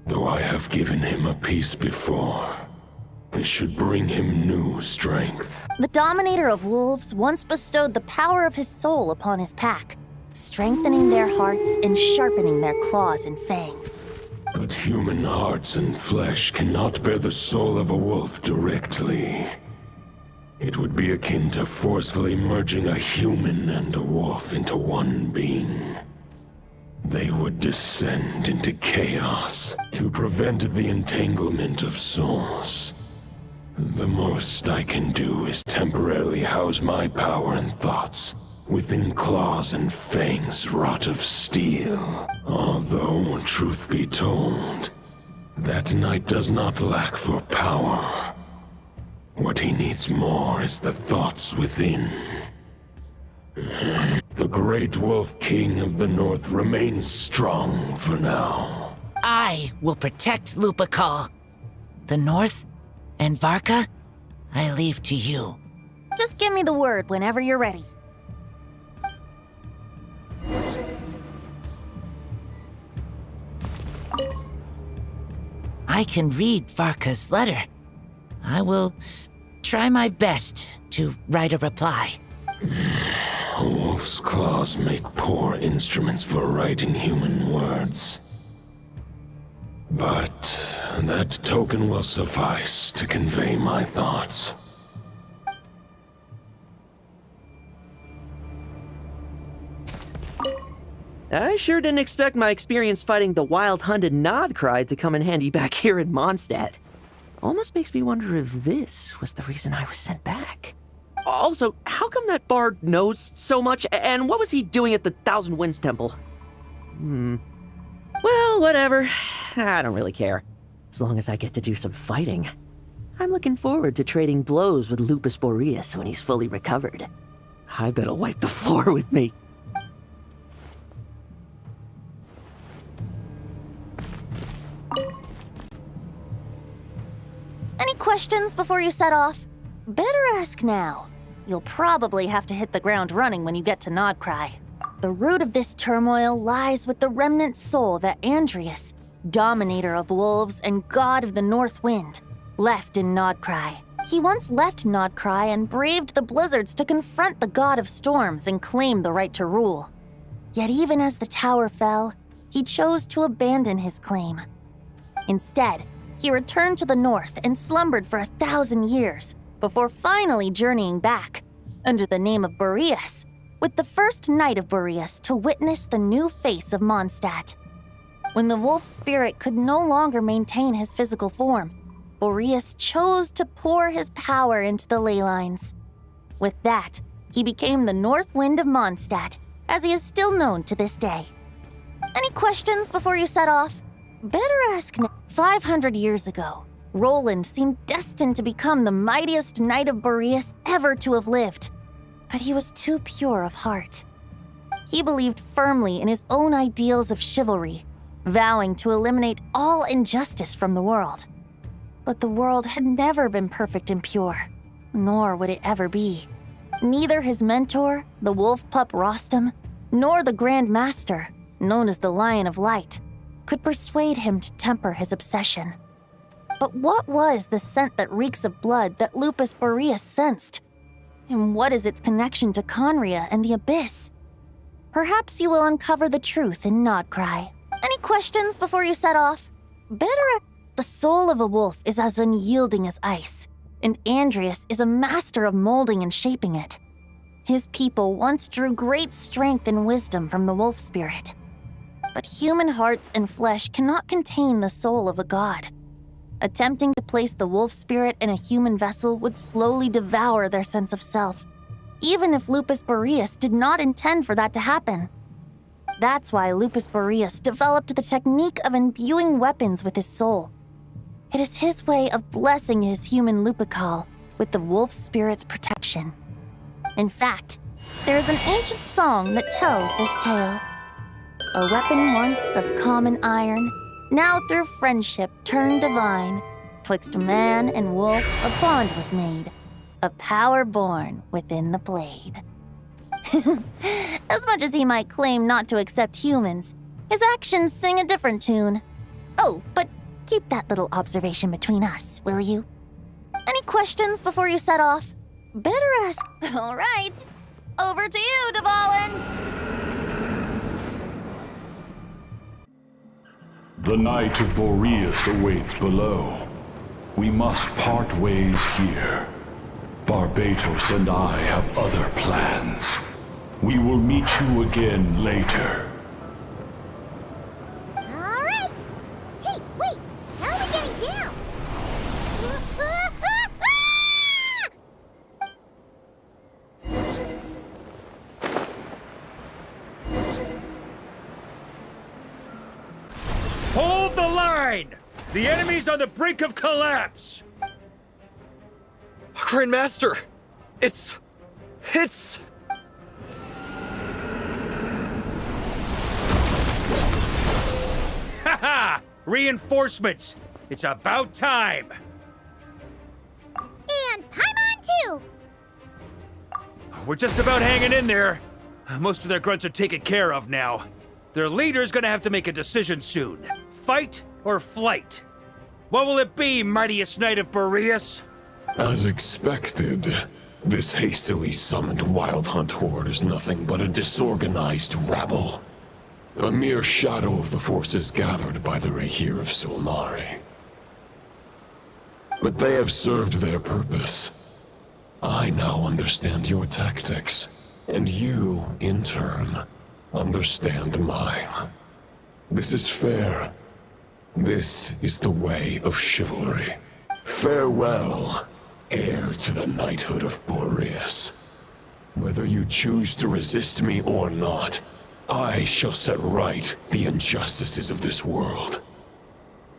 Though I have given him a piece before, this should bring him new strength. The Dominator of Wolves once bestowed the power of his soul upon his pack, strengthening their hearts and sharpening their claws and fangs. But human hearts and flesh cannot bear the soul of a wolf directly. It would be akin to forcefully merging a human and a wolf into one being. They would descend into chaos to prevent the entanglement of souls. The most I can do is temporarily house my power and thoughts within claws and fangs wrought of steel. Although, truth be told, that knight does not lack for power. What he needs more is the thoughts within. The great wolf king of the north remains strong for now. I will protect Lupakal. The north and Varka, I leave to you. Just give me the word whenever you're ready. I can read Varka's letter. I will try my best to write a reply. A wolf's claws make poor instruments for writing human words. But that token will suffice to convey my thoughts. I sure didn't expect my experience fighting the wild-hunted Nodcry to come in handy back here in Mondstadt. Almost makes me wonder if this was the reason I was sent back. Also, how come that bard knows so much, and what was he doing at the Thousand Winds Temple? Well, whatever. I don't really care. As long as I get to do some fighting. I'm looking forward to trading blows with Lupus Boreas when he's fully recovered. I bet he'll wipe the floor with me. Any questions before you set off? Better ask now. You'll probably have to hit the ground running when you get to Nodcry. The root of this turmoil lies with the remnant soul that Andreas, Dominator of Wolves and God of the North Wind, left in Nodcry. He once left Nodcry and braved the blizzards to confront the God of Storms and claim the right to rule. Yet even as the tower fell, he chose to abandon his claim. Instead, he returned to the north and slumbered for 1,000 years before finally journeying back, under the name of Boreas, with the first knight of Boreas to witness the new face of Mondstadt. When the wolf spirit could no longer maintain his physical form, Boreas chose to pour his power into the ley lines. With that, he became the North Wind of Mondstadt, as he is still known to this day. Any questions before you set off? Better ask now. 500 years ago, Roland seemed destined to become the mightiest knight of Boreas ever to have lived. But he was too pure of heart. He believed firmly in his own ideals of chivalry, vowing to eliminate all injustice from the world. But the world had never been perfect and pure, nor would it ever be. Neither his mentor, the wolf pup Rostam, nor the Grand Master, known as the Lion of Light, could persuade him to temper his obsession. But what was the scent that reeks of blood that Lupus Boreas sensed? And what is its connection to Conria and the Abyss? Perhaps you will uncover the truth in Nodcry. Any questions before you set off? The soul of a wolf is as unyielding as ice, and Andreas is a master of molding and shaping it. His people once drew great strength and wisdom from the wolf spirit. But human hearts and flesh cannot contain the soul of a god. Attempting to place the wolf spirit in a human vessel would slowly devour their sense of self, even if Lupus Boreas did not intend for that to happen. That's why Lupus Boreas developed the technique of imbuing weapons with his soul. It is his way of blessing his human Lupical with the wolf spirit's protection. In fact, there is an ancient song that tells this tale. A weapon once of common iron, now through friendship turned divine. Twixt man and wolf a bond was made, a power born within the blade. As much as he might claim not to accept humans, his actions sing a different tune. Oh, but keep that little observation between us, will you? Any questions before you set off? Better ask. All right. Over to you, Dvalin. The Knight of Boreas awaits below. We must part ways here. Barbatos and I have other plans. We will meet you again later. All right. Hey, wait. How are we getting down? Hold the line! The enemy's on the brink of collapse! Grandmaster! It's... Haha! Reinforcements! It's about time! And Paimon too! We're just about hanging in there. Most of their grunts are taken care of now. Their leader's gonna have to make a decision soon. Fight or flight? What will it be, mightiest Knight of Boreas? As expected, this hastily summoned Wild Hunt horde is nothing but a disorganized rabble. A mere shadow of the forces gathered by the Rahir of Solmari. But they have served their purpose. I now understand your tactics, and you, in turn, understand mine. This is fair. This is the way of chivalry. Farewell, heir to the knighthood of Boreas. Whether you choose to resist me or not, I shall set right the injustices of this world.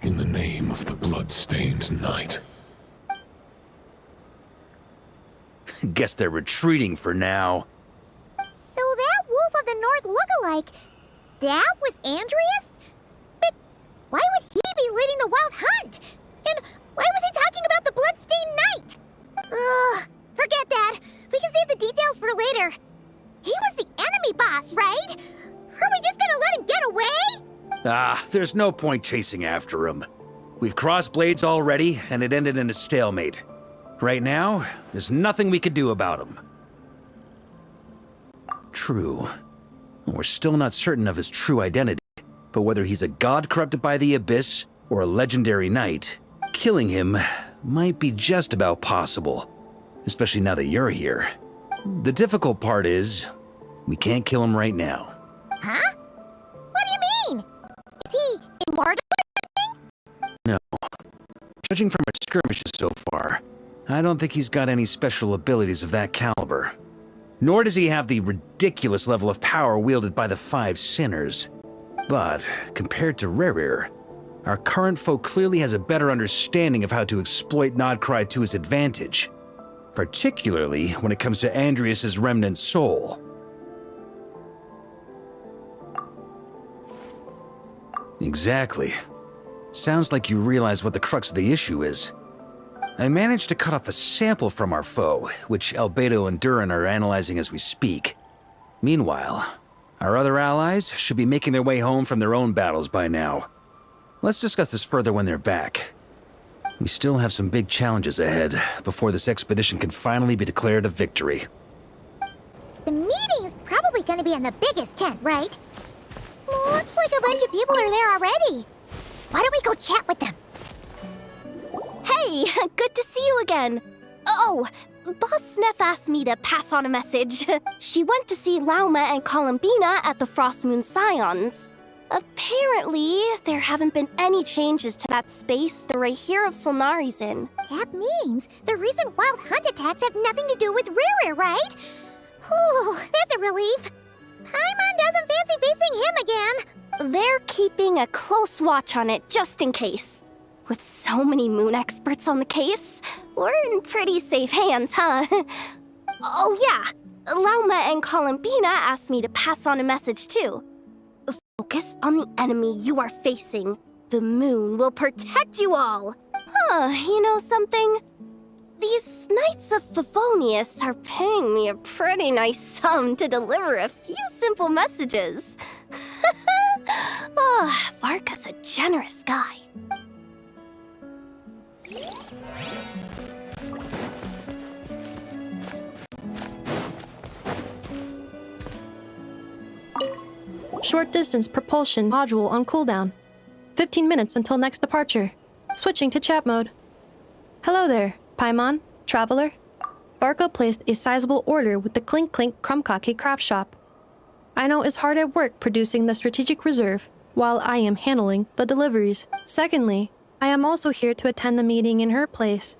In the name of the blood-stained knight. Guess they're retreating for now. So that Wolf of the North lookalike, that was Andreas? But why would he be leading the Wild Hunt? And why was he talking about the Bloodstained Knight? Ugh, forget that. We can save the details for later. He was the enemy boss, right? Are we just gonna let him get away? There's no point chasing after him. We've crossed blades already, and it ended in a stalemate. Right now, there's nothing we could do about him. True. We're still not certain of his true identity, but whether he's a god corrupted by the Abyss or a legendary knight, killing him might be just about possible, especially now that you're here. The difficult part is, we can't kill him right now. Huh? What do you mean? Is he immortal or something? No. Judging from our skirmishes so far, I don't think he's got any special abilities of that caliber. Nor does he have the ridiculous level of power wielded by the Five Sinners. But, compared to Rerir, our current foe clearly has a better understanding of how to exploit Nodcry to his advantage, particularly when it comes to Andreas' remnant soul. Exactly. Sounds like you realize what the crux of the issue is. I managed to cut off a sample from our foe, which Albedo and Durin are analyzing as we speak. Meanwhile, our other allies should be making their way home from their own battles by now. Let's discuss this further when they're back. We still have some big challenges ahead before this expedition can finally be declared a victory. The meeting's probably gonna be in the biggest tent, right? Looks like a bunch of people are there already. Why don't we go chat with them? Hey, good to see you again. Oh, Boss Sneff asked me to pass on a message. She went to see Lauma and Columbina at the Frost Moon Scions. Apparently, there haven't been any changes to that space the Rahir of Solnari's in. That means the recent wild hunt attacks have nothing to do with Riri, right? Whew, that's a relief. Paimon doesn't fancy facing him again. They're keeping a close watch on it just in case. With so many moon experts on the case, we're in pretty safe hands, huh? Oh yeah, Lauma and Columbina asked me to pass on a message too. Focus on the enemy you are facing. The moon will protect you all. You know something? These Knights of Favonius are paying me a pretty nice sum to deliver a few simple messages. Varka's a generous guy. Short distance propulsion module on cooldown. 15 minutes until next departure. Switching to chat mode. Hello there, Paimon, traveler. Varka placed a sizable order with the Clink Clink Krumkake craft shop. Aino is hard at work producing the strategic reserve, while I am handling the deliveries. Secondly, I am also here to attend the meeting in her place.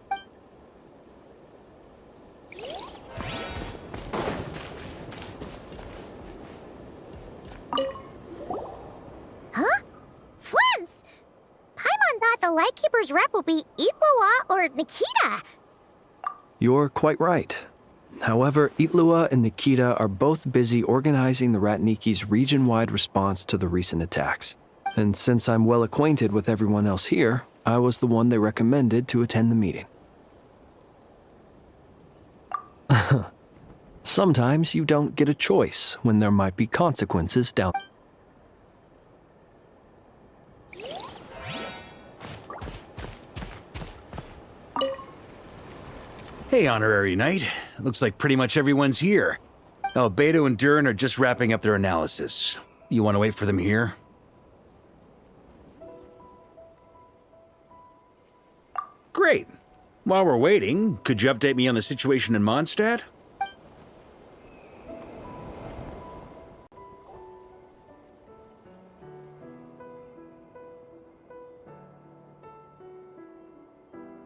Huh? Flins! Paimon thought the Lightkeeper's rep would be Itlua or Nikita. You're quite right. However, Itlua and Nikita are both busy organizing the Ratniki's region-wide response to the recent attacks. And since I'm well acquainted with everyone else here, I was the one they recommended to attend the meeting. Sometimes you don't get a choice when there might be consequences down. Hey, Honorary Knight. Looks like pretty much everyone's here. Beto and Durin are just wrapping up their analysis. You want to wait for them here? Great. While we're waiting, could you update me on the situation in Mondstadt?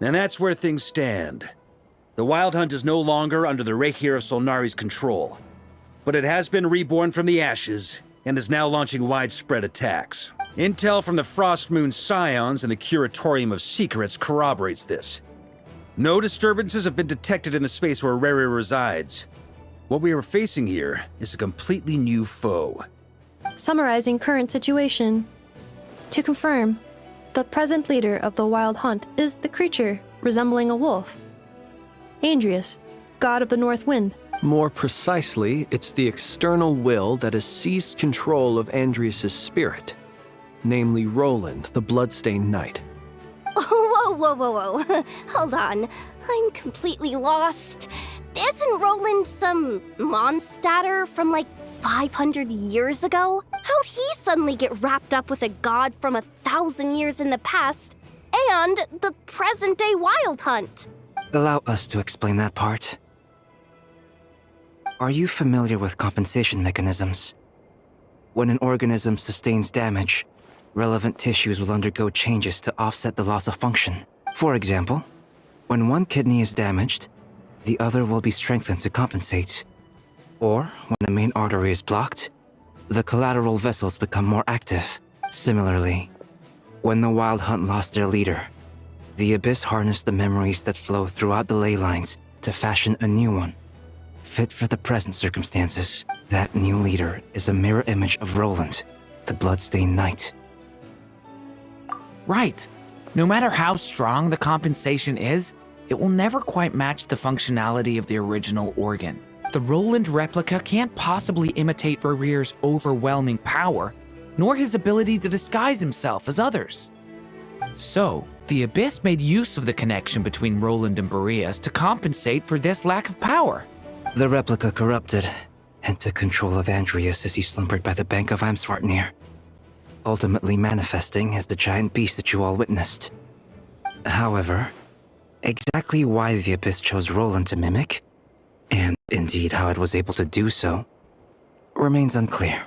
And that's where things stand. The Wild Hunt is no longer under the Rahir of Solnari's control, but it has been reborn from the ashes and is now launching widespread attacks. Intel from the Frost Moon Scions and the Curatorium of Secrets corroborates this. No disturbances have been detected in the space where Riri resides. What we are facing here is a completely new foe. Summarizing current situation. To confirm, the present leader of the Wild Hunt is the creature resembling a wolf. Andrius, god of the North Wind. More precisely, it's the external will that has seized control of Andrius' spirit, namely Roland, the Bloodstained Knight. Whoa. Hold on. I'm completely lost. Isn't Roland some Mondstadter from like 500 years ago? How'd he suddenly get wrapped up with a god from 1,000 years in the past and the present-day Wild Hunt? Allow us to explain that part. Are you familiar with compensation mechanisms? When an organism sustains damage, relevant tissues will undergo changes to offset the loss of function. For example, when one kidney is damaged, the other will be strengthened to compensate. Or, when a main artery is blocked, the collateral vessels become more active. Similarly, when the Wild Hunt lost their leader, the Abyss harnessed the memories that flow throughout the ley lines to fashion a new one, fit for the present circumstances. That new leader is a mirror image of Roland, the Bloodstained Knight. Right. No matter how strong the compensation is, it will never quite match the functionality of the original organ. The Roland replica can't possibly imitate Rarir's overwhelming power, nor his ability to disguise himself as others. So, The Abyss made use of the connection between Roland and Boreas to compensate for this lack of power. The replica corrupted and took control of Andreas as he slumbered by the bank of Amsvartnir, ultimately manifesting as the giant beast that you all witnessed. However, exactly why the Abyss chose Roland to mimic, and indeed how it was able to do so, remains unclear.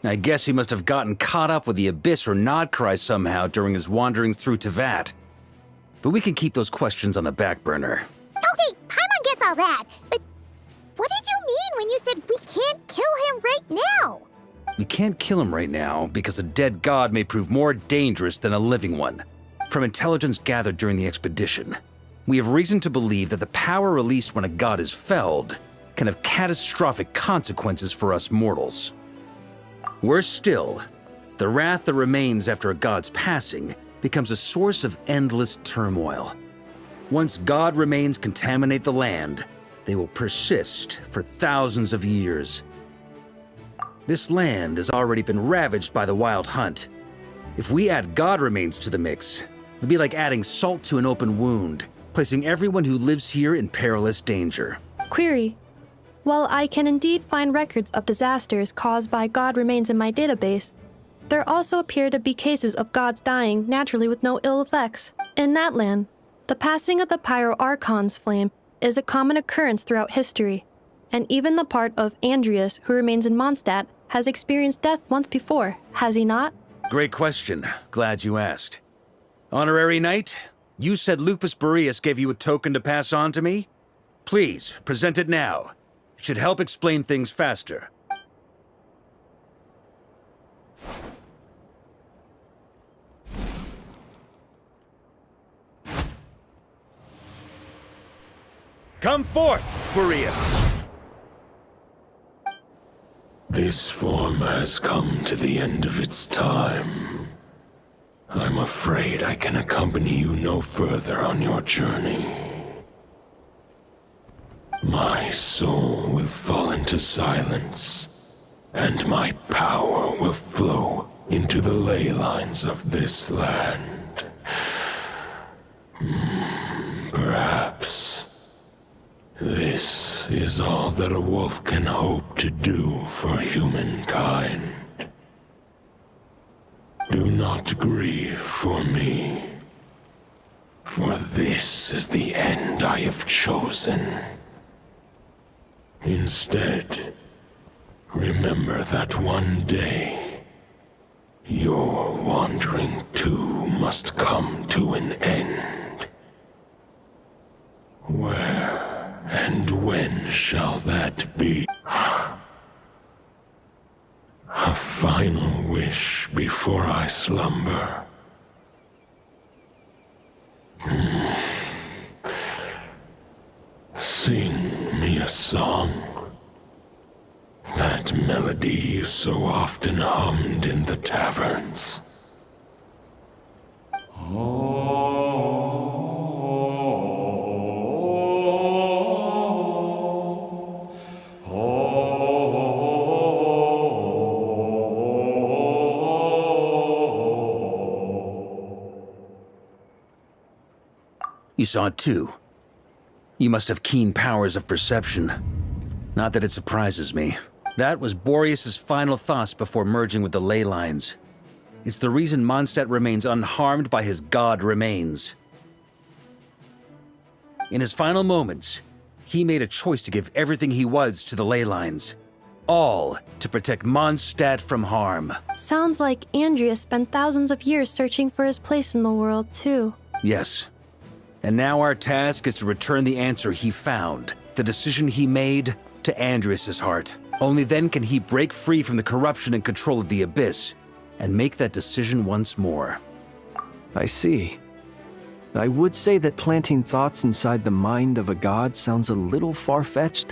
I guess he must have gotten caught up with the Abyss or Nodcry somehow during his wanderings through Tevat. But we can keep those questions on the back burner. Okay, Paimon gets all that, but what did you mean when you said we can't kill him right now? We can't kill him right now because a dead god may prove more dangerous than a living one. From intelligence gathered during the expedition, we have reason to believe that the power released when a god is felled can have catastrophic consequences for us mortals. Worse still, the wrath that remains after a god's passing becomes a source of endless turmoil. Once god remains contaminate the land, they will persist for thousands of years. This land has already been ravaged by the Wild Hunt. If we add god remains to the mix, it'd be like adding salt to an open wound, placing everyone who lives here in perilous danger. Query. While I can indeed find records of disasters caused by god remains in my database, there also appear to be cases of gods dying naturally with no ill effects. In that land, the passing of the Pyro-Archon's flame is a common occurrence throughout history, and even the part of Andreas who remains in Mondstadt has experienced death once before, has he not? Great question. Glad you asked. Honorary Knight, you said Lupus Boreas gave you a token to pass on to me? Please, present it now. It should help explain things faster. Come forth, Boreas! This form has come to the end of its time. I'm afraid I can accompany you no further on your journey. My soul will fall into silence, and my power will flow into the ley lines of this land. Perhaps this is all that a wolf can hope to do for humankind. Do not grieve for me, for this is the end I have chosen. Instead, remember that one day, your wandering too must come to an end. Where and when shall that be? A final wish before I slumber. Sing me a song. That melody you so often hummed in the taverns. You saw it too. You must have keen powers of perception. Not that it surprises me. That was Boreas' final thoughts before merging with the ley lines. It's the reason Mondstadt remains unharmed by his god remains. In his final moments, he made a choice to give everything he was to the ley lines. All to protect Mondstadt from harm. Sounds like Andreas spent thousands of years searching for his place in the world, too. Yes. And now our task is to return the answer he found, the decision he made, to Andreas' heart. Only then can he break free from the corruption and control of the Abyss, and make that decision once more. I see. I would say that planting thoughts inside the mind of a god sounds a little far-fetched,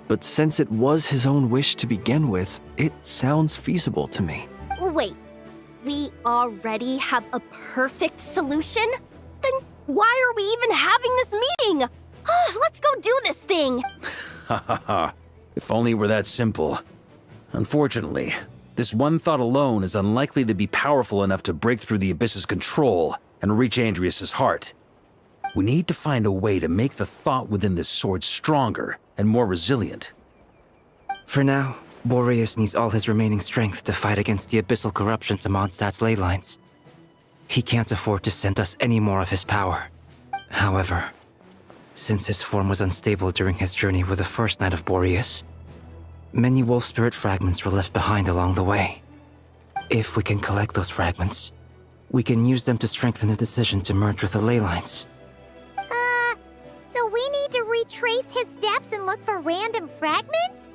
but since it was his own wish to begin with, it sounds feasible to me. Wait, we already have a perfect solution? Then why are we even having this meeting? Let's go do this thing! Ha ha ha. If only it were that simple. Unfortunately, This one thought alone is unlikely to be powerful enough to break through the Abyss's control and reach Andrias' heart. We need to find a way to make the thought within this sword stronger and more resilient. For now, Boreas needs all his remaining strength to fight against the abyssal corruption to Mondstadt's ley lines. He can't afford to send us any more of his power. However, since his form was unstable during his journey with the first Knight of Boreas, many wolf spirit fragments were left behind along the way. If we can collect those fragments, we can use them to strengthen the decision to merge with the ley lines. So we need to retrace his steps and look for random fragments?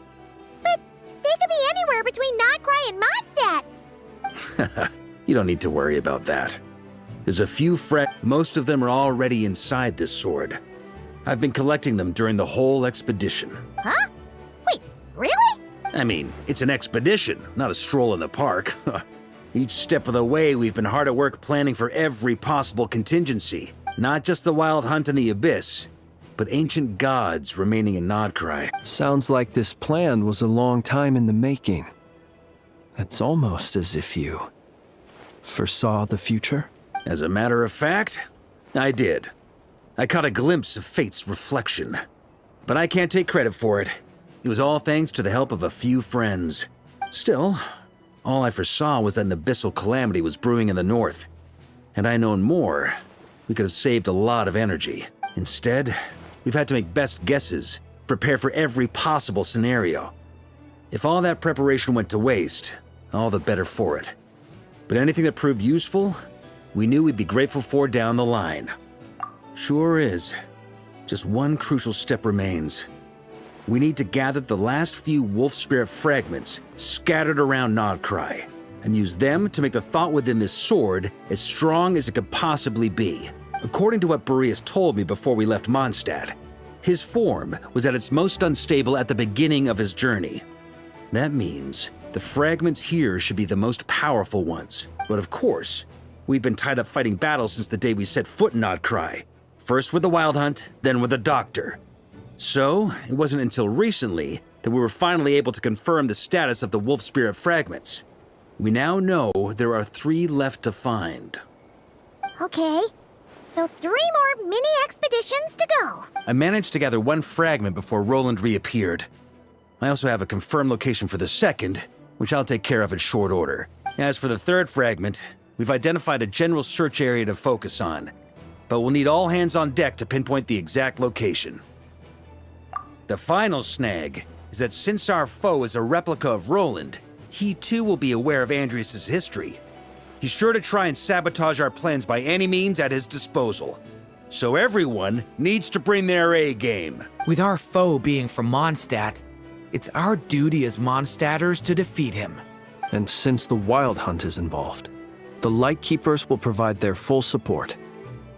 But they could be anywhere between Nodcry and Mondstadt. You don't need to worry about that. There's a few most of them are already inside this sword. I've been collecting them during the whole expedition. Huh? Wait, really? I mean, it's an expedition, not a stroll in the park. Each step of the way, we've been hard at work planning for every possible contingency. Not just the wild hunt in the Abyss, but ancient gods remaining in Nodcry. Sounds like this plan was a long time in the making. It's almost as if you foresaw the future. As a matter of fact, I did. I caught a glimpse of fate's reflection. But I can't take credit for it. It was all thanks to the help of a few friends. Still, all I foresaw was that an abyssal calamity was brewing in the north. Had I known more, we could have saved a lot of energy. Instead, we've had to make best guesses, prepare for every possible scenario. If all that preparation went to waste, all the better for it. But anything that proved useful, we knew we'd be grateful for down the line. Sure is. Just one crucial step remains. We need to gather the last few wolf spirit fragments scattered around Nodcry, and use them to make the thought within this sword as strong as it could possibly be. According to what Boreas told me before we left Mondstadt, his form was at its most unstable at the beginning of his journey. That means the fragments here should be the most powerful ones. But of course, we've been tied up fighting battles since the day we set foot in Nodcry. First with the Wild Hunt, then with the Doctor. So, it wasn't until recently that we were finally able to confirm the status of the wolf spirit fragments. We now know there are 3 left to find. Okay, so 3 more mini expeditions to go. I managed to gather 1 fragment before Roland reappeared. I also have a confirmed location for the second, which I'll take care of in short order. As for the 3rd fragment, we've identified a general search area to focus on, but we'll need all hands on deck to pinpoint the exact location. The final snag is that since our foe is a replica of Roland, he too will be aware of Andrias' history. He's sure to try and sabotage our plans by any means at his disposal. So everyone needs to bring their A game. With our foe being from Mondstadt, it's our duty as Mondstadters to defeat him. And since the Wild Hunt is involved, the Lightkeepers will provide their full support.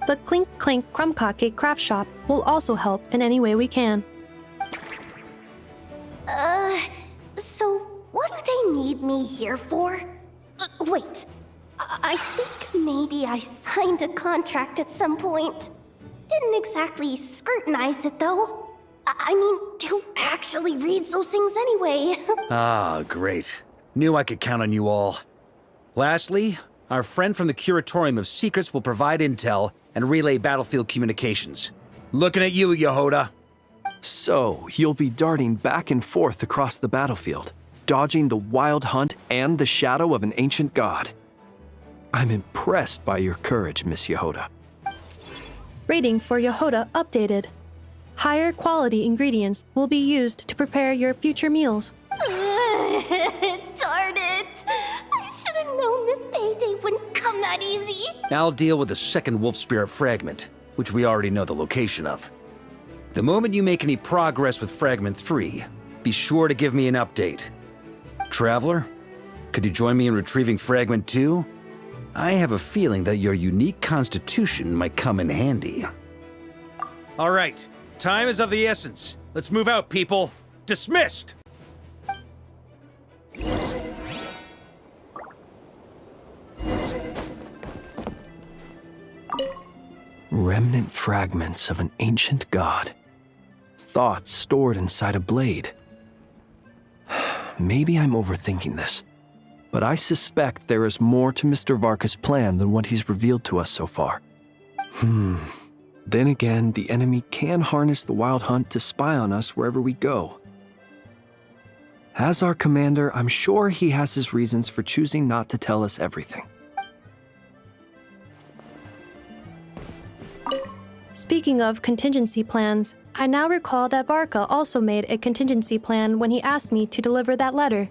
The Clink Clink Crumb-Cake Craft Shop will also help in any way we can. So what do they need me here for? Wait, I think maybe I signed a contract at some point. Didn't exactly scrutinize it, though. I mean, who actually reads those things anyway? Ah, great. Knew I could count on you all. Lastly, our friend from the Curatorium of Secrets will provide intel and relay battlefield communications. Looking at you, Yehoda. So, you'll be darting back and forth across the battlefield, dodging the Wild Hunt and the shadow of an ancient god. I'm impressed by your courage, Miss Yehoda. Rating for Yehoda updated. Higher quality ingredients will be used to prepare your future meals. Darn it! I should have known this payday wouldn't come that easy. I'll deal with the 2nd wolf spirit fragment, which we already know the location of. The moment you make any progress with Fragment 3, be sure to give me an update. Traveler, could you join me in retrieving Fragment 2? I have a feeling that your unique constitution might come in handy. All right, time is of the essence. Let's move out, people. Dismissed! Remnant fragments of an ancient god. Thoughts stored inside a blade. Maybe I'm overthinking this, But I suspect there is more to Mr. Varka's plan than what he's revealed to us so far. Then again, the enemy can harness the Wild Hunt to spy on us wherever we go. As our commander, I'm sure he has his reasons for choosing not to tell us everything. Speaking of contingency plans, I now recall that Varka also made a contingency plan when he asked me to deliver that letter.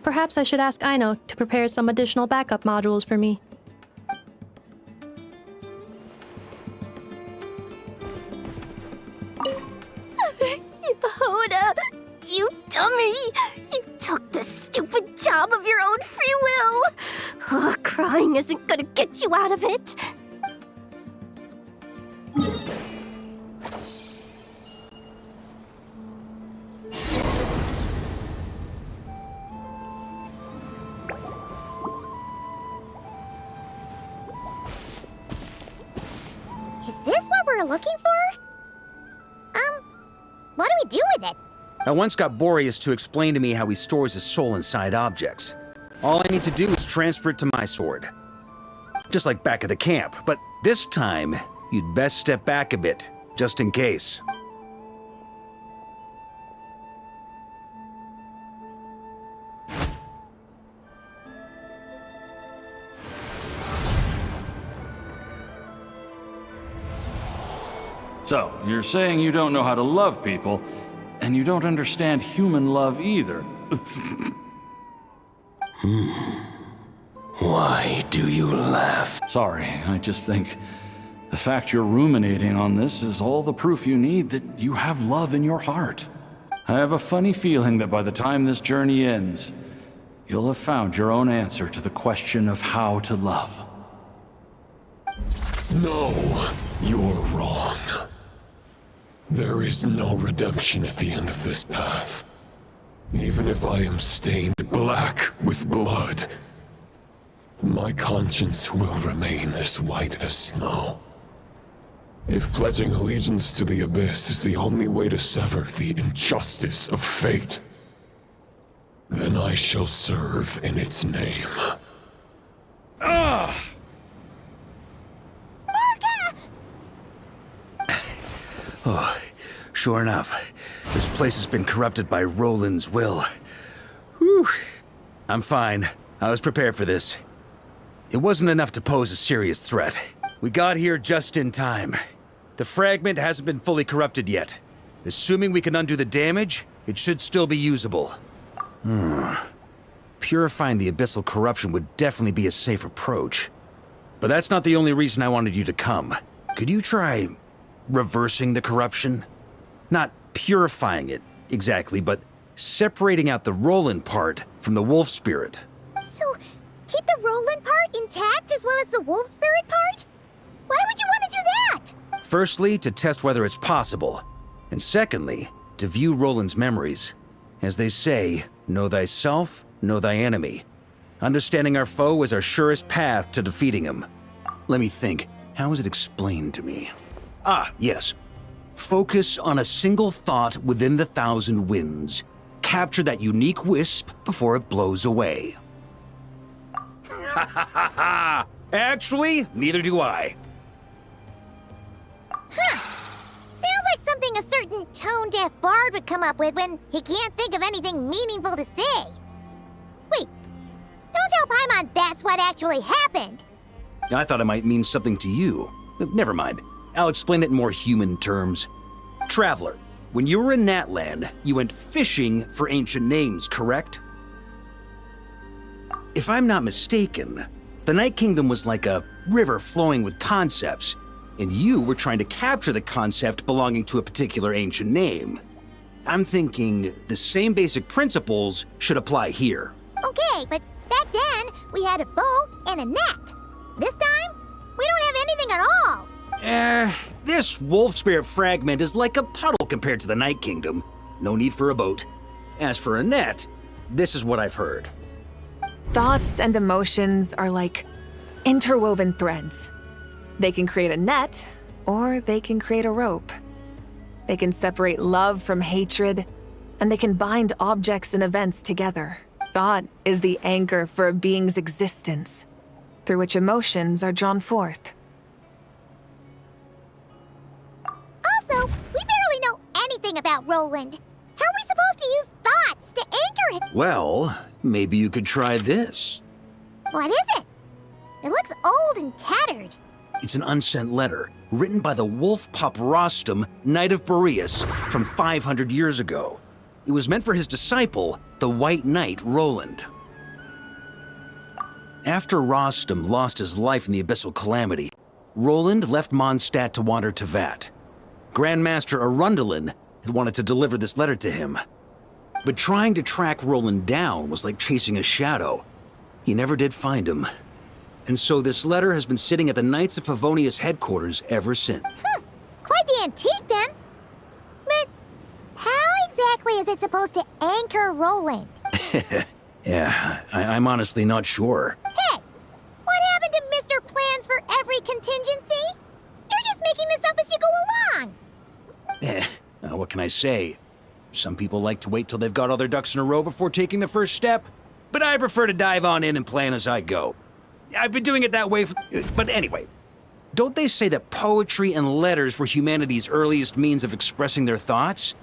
Perhaps I should ask Aino to prepare some additional backup modules for me. Yehuda, you dummy! You took the stupid job of your own free will! Oh, crying isn't gonna get you out of it! Is this what we're looking for? What do we do with it? I once got Boreas to explain to me how he stores his soul inside objects. All I need to do is transfer it to my sword. Just like back at the camp, but this time, you'd best step back a bit, just in case. So, you're saying you don't know how to love people, and you don't understand human love either. Why do you laugh? Sorry, I just think the fact you're ruminating on this is all the proof you need that you have love in your heart. I have a funny feeling that by the time this journey ends, you'll have found your own answer to the question of how to love. No, you're wrong. There is no redemption at the end of this path. Even if I am stained black with blood, my conscience will remain as white as snow. If pledging allegiance to the Abyss is the only way to sever the injustice of fate, then I shall serve in its name. Ugh! Oh, sure enough, this place has been corrupted by Roland's will. Whew. I'm fine. I was prepared for this. It wasn't enough to pose a serious threat. We got here just in time. The fragment hasn't been fully corrupted yet. Assuming we can undo the damage, it should still be usable. Purifying the abyssal corruption would definitely be a safe approach. But that's not the only reason I wanted you to come. Could you try reversing the corruption? Not purifying it, exactly, but separating out the Roland part from the wolf spirit. So, keep the Roland part intact as well as the wolf spirit part? Why would you want to do that? Firstly, to test whether it's possible. And secondly, to view Roland's memories. As they say, know thyself, know thy enemy. Understanding our foe is our surest path to defeating him. Let me think. How was it explained to me? Ah, yes. Focus on a single thought within the 1,000 winds. Capture that unique wisp before it blows away. Ha ha ha ha! Actually, neither do I. Huh. Sounds like something a certain tone-deaf bard would come up with when he can't think of anything meaningful to say. Wait, don't tell Paimon that's what actually happened. I thought it might mean something to you. Never mind. I'll explain it in more human terms. Traveler, when you were in Natland, you went fishing for ancient names, correct? If I'm not mistaken, the Night Kingdom was like a river flowing with concepts, and you were trying to capture the concept belonging to a particular ancient name. I'm thinking the same basic principles should apply here. Okay, but back then, we had a boat and a net. This time, we don't have anything at all. This wolf spirit fragment is like a puddle compared to the Night Kingdom. No need for a boat. As for a net, this is what I've heard. Thoughts and emotions are like interwoven threads. They can create a net, or they can create a rope. They can separate love from hatred, and they can bind objects and events together. Thought is the anchor for a being's existence, through which emotions are drawn forth. Also, we barely know anything about Roland. How are we supposed to use thoughts to anchor it? Well, maybe you could try this. What is it? It looks old and tattered. It's an unsent letter written by the wolf pup Rostam, Knight of Boreas, from 500 years ago. It was meant for his disciple, the White Knight Roland. After Rostam lost his life in the Abyssal Calamity, Roland left Mondstadt to wander to Vat. Grandmaster Arundelen had wanted to deliver this letter to him. But trying to track Roland down was like chasing a shadow. He never did find him. And so this letter has been sitting at the Knights of Favonius headquarters ever since. Quite the antique, then. But how exactly is it supposed to anchor Roland? Yeah, I'm honestly not sure. Hey! What happened to Mr. Plans for every contingency? You're just making this up as you go along! What can I say? Some people like to wait till they've got all their ducks in a row before taking the first step, but I prefer to dive on in and plan as I go. I've been doing it that way but anyway. Don't they say that poetry and letters were humanity's earliest means of expressing their thoughts?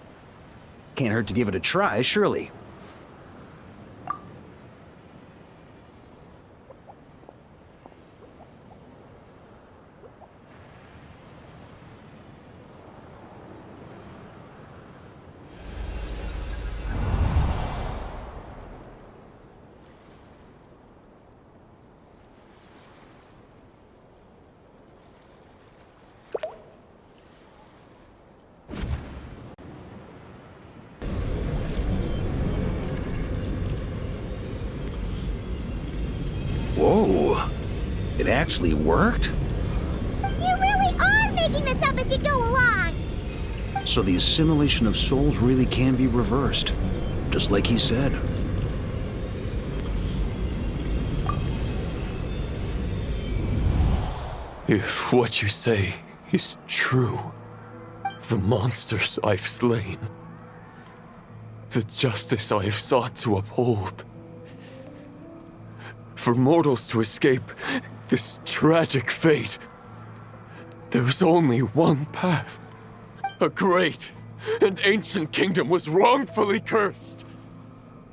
Can't hurt to give it a try, surely. Whoa, it actually worked? You really are making this up as you go along! So the assimilation of souls really can be reversed, just like he said. If what you say is true, the monsters I've slain, the justice I have sought to uphold, for mortals to escape this tragic fate, there's only one path. A great and ancient kingdom was wrongfully cursed,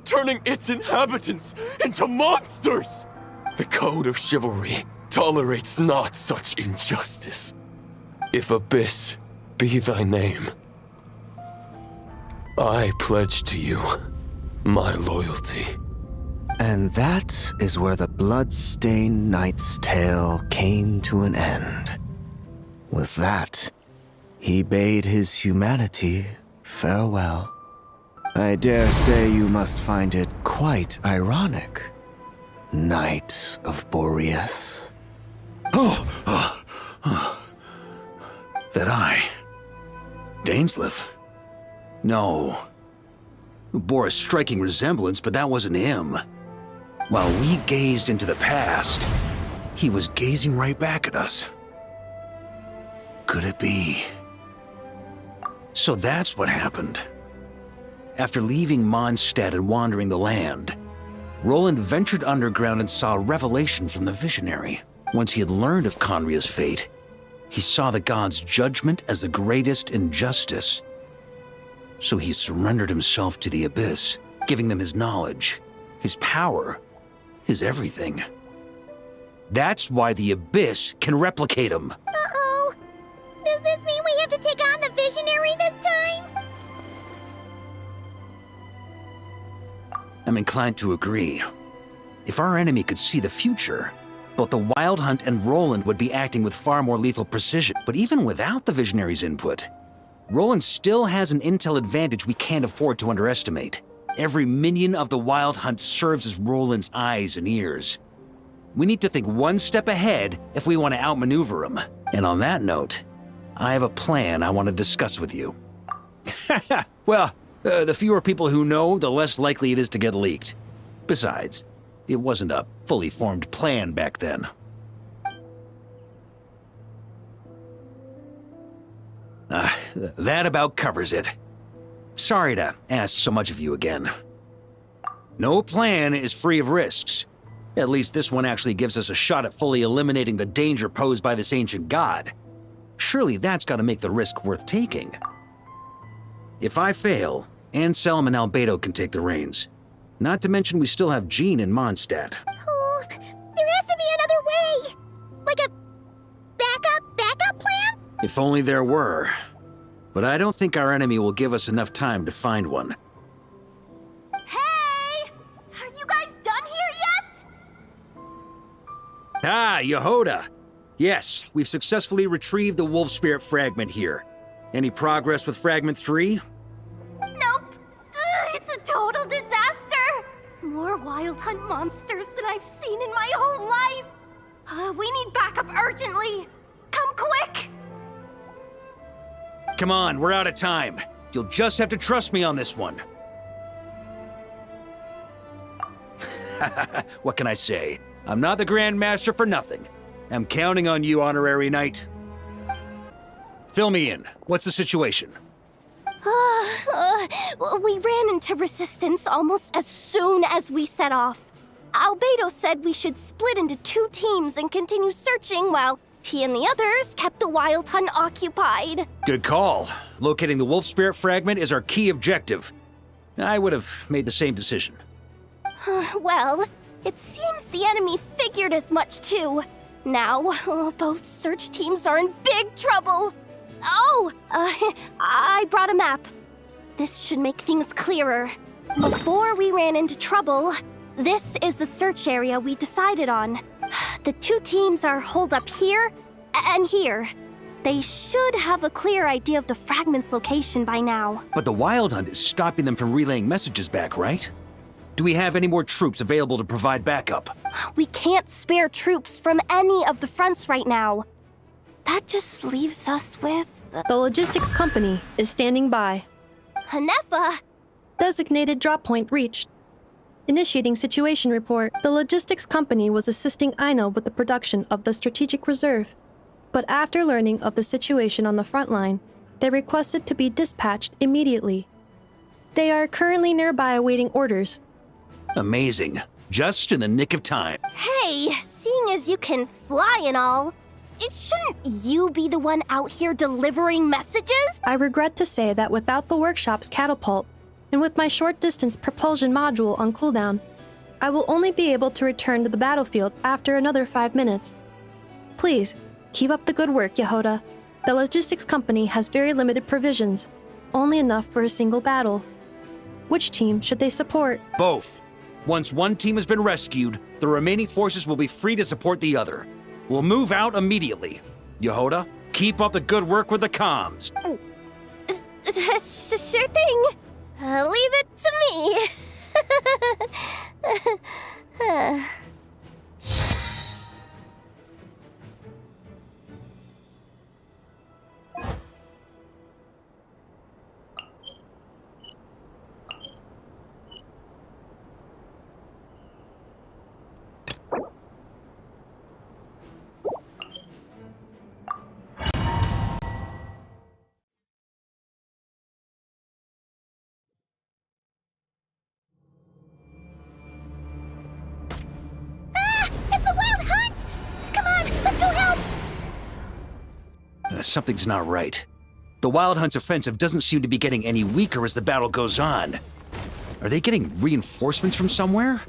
turning its inhabitants into monsters. The code of chivalry tolerates not such injustice. If Abyss be thy name, I pledge to you my loyalty. And that is where the blood-stained knight's tale came to an end. With that, he bade his humanity farewell. I dare say you must find it quite ironic, Knight of Boreas. That Dainsleif? No. Bore a striking resemblance, but that wasn't him. While we gazed into the past, he was gazing right back at us. Could it be? So that's what happened. After leaving Mondstadt and wandering the land, Roland ventured underground and saw a revelation from the visionary. Once he had learned of Conria's fate, he saw the gods' judgment as the greatest injustice. So he surrendered himself to the Abyss, giving them his knowledge, his power, his everything. That's why the Abyss can replicate him. Uh-oh. Does this mean we have to take on the Visionary this time? I'm inclined to agree. If our enemy could see the future, both the Wild Hunt and Roland would be acting with far more lethal precision. But even without the Visionary's input, Roland still has an intel advantage we can't afford to underestimate. Every minion of the Wild Hunt serves as Roland's eyes and ears. We need to think one step ahead if we want to outmaneuver him. And on that note, I have a plan I want to discuss with you. Well, the fewer people who know, the less likely it is to get leaked. Besides, it wasn't a fully formed plan back then. That about covers it. Sorry to ask so much of you again. No plan is free of risks. At least this one actually gives us a shot at fully eliminating the danger posed by this ancient god. Surely that's got to make the risk worth taking. If I fail, Anselm and Albedo can take the reins. Not to mention we still have Jean and Mondstadt. Oh, there has to be another way! Like a backup plan? If only there were. But I don't think our enemy will give us enough time to find one. Hey! Are you guys done here yet? Ah, Yehoda! Yes, we've successfully retrieved the Wolf Spirit fragment here. Any progress with Fragment 3? Nope. It's a total disaster. More Wild Hunt monsters than I've seen in my whole life. We need backup urgently. Come quick. Come on, we're out of time. You'll just have to trust me on this one. What can I say? I'm not the Grand Master for nothing. I'm counting on you, Honorary Knight. Fill me in. What's the situation? We ran into resistance almost as soon as we set off. Albedo said we should split into 2 teams and continue searching while he and the others kept the Wild Hunt occupied. Good call. Locating the Wolf Spirit fragment is our key objective. I would have made the same decision. Well, it seems the enemy figured as much too. Now, both search teams are in big trouble. Oh, I brought a map. This should make things clearer. Before we ran into trouble, this is the search area we decided on. The 2 teams are holed up here and here. They should have a clear idea of the fragment's location by now. But the Wild Hunt is stopping them from relaying messages back, right? Do we have any more troops available to provide backup? We can't spare troops from any of the fronts right now. That just leaves us with... The logistics company is standing by. Hanefa! Designated drop point reached. Initiating situation report. The logistics company was assisting Aino with the production of the strategic reserve. But after learning of the situation on the front line, they requested to be dispatched immediately. They are currently nearby awaiting orders. Amazing. Just in the nick of time. Hey, seeing as you can fly and all, shouldn't you be the one out here delivering messages? I regret to say that without the workshop's catapult, and with my short-distance propulsion module on cooldown, I will only be able to return to the battlefield after another 5 minutes. Please, keep up the good work, Yehoda. The logistics company has very limited provisions, only enough for a single battle. Which team should they support? Both. Once one team has been rescued, the remaining forces will be free to support the other. We'll move out immediately. Yehoda, keep up the good work with the comms. Sure thing. Leave it to me. Something's not right. The Wild Hunt's offensive doesn't seem to be getting any weaker as the battle goes on. Are they getting reinforcements from somewhere?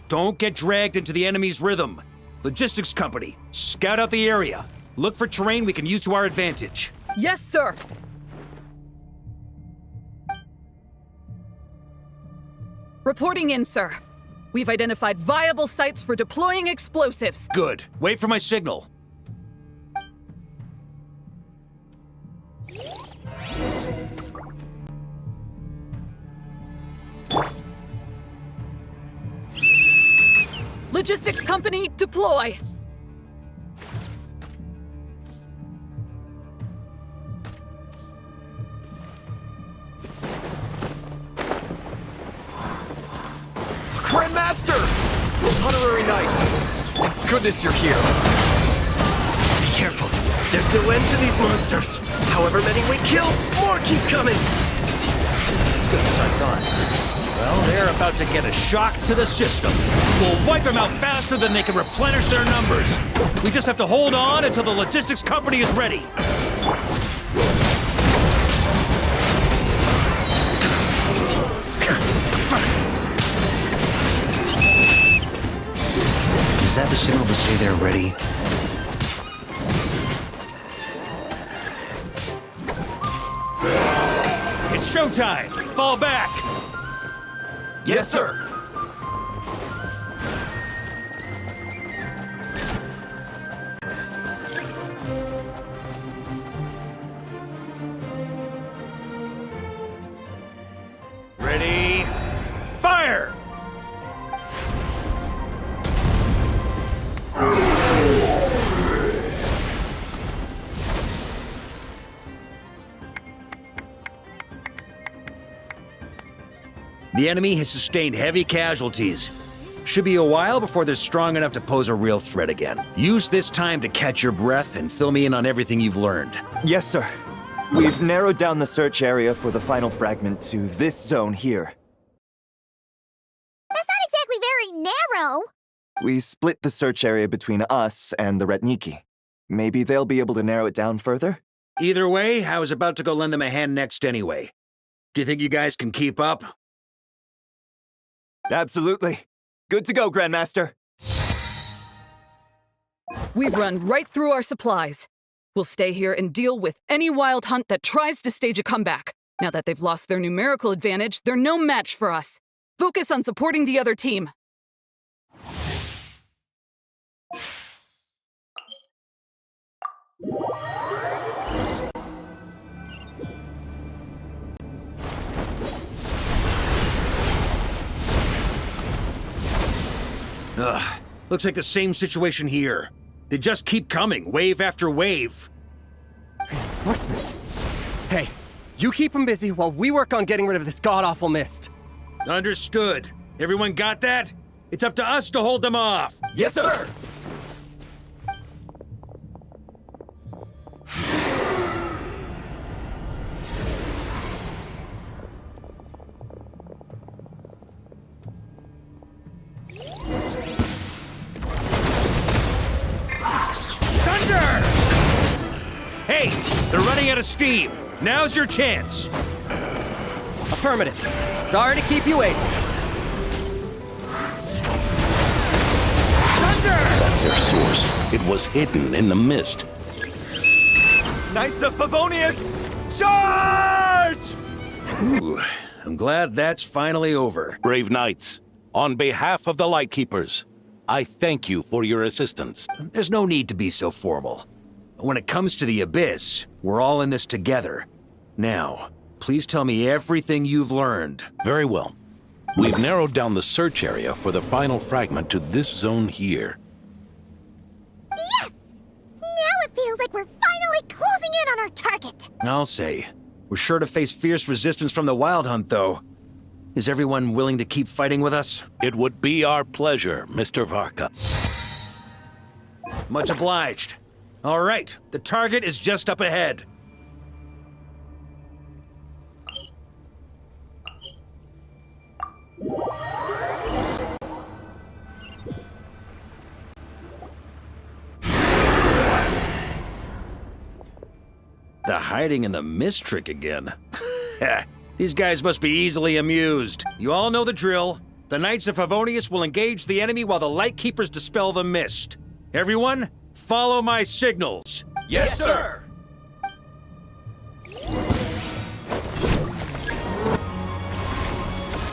Don't get dragged into the enemy's rhythm. Logistics company, scout out the area. Look for terrain we can use to our advantage. Yes, sir. Reporting in, sir. We've identified viable sites for deploying explosives. Good. Wait for my signal. Logistics company, deploy! Grandmaster! Honorary Knight! Thank goodness you're here. Be careful. There's no end to these monsters. However many we kill, more keep coming. Just as I thought. Well, they're about to get a shock to the system. We'll wipe them out faster than they can replenish their numbers. We just have to hold on until the logistics company is ready. Is that the signal to say they're ready? It's showtime! Fall back! Yes, sir! Ready? Fire! The enemy has sustained heavy casualties. Should be a while before they're strong enough to pose a real threat again. Use this time to catch your breath and fill me in on everything you've learned. Yes, sir. We've narrowed down the search area for the final fragment to this zone here. That's not exactly very narrow. We split the search area between us and the Retniki. Maybe they'll be able to narrow it down further? Either way, I was about to go lend them a hand next anyway. Do you think you guys can keep up? Absolutely. Good to go, Grandmaster. We've run right through our supplies. We'll stay here and deal with any wild hunt that tries to stage a comeback. Now that they've lost their numerical advantage, they're no match for us. Focus on supporting the other team. Ugh, looks like the same situation here. They just keep coming, wave after wave. Reinforcements. Hey, you keep them busy while we work on getting rid of this god-awful mist. Understood. Everyone got that? It's up to us to hold them off. Yes, sir! Hey, they're running out of steam. Now's your chance. Affirmative. Sorry to keep you waiting. That's their source. It was hidden in the mist. Knights of Favonius, charge! Ooh, I'm glad that's finally over. Brave knights, on behalf of the Lightkeepers, I thank you for your assistance. There's no need to be so formal. When it comes to the Abyss, we're all in this together. Now, please tell me everything you've learned. Very well. We've narrowed down the search area for the final fragment to this zone here. Yes! Now it feels like we're finally closing in on our target. I'll say. We're sure to face fierce resistance from the Wild Hunt, though. Is everyone willing to keep fighting with us? It would be our pleasure, Mr. Varka. Much obliged. All right, the target is just up ahead. The hiding in the mist trick again. These guys must be easily amused. You all know the drill. The Knights of Favonius will engage the enemy while the Lightkeepers dispel the mist. Everyone, follow my signals. Yes, sir!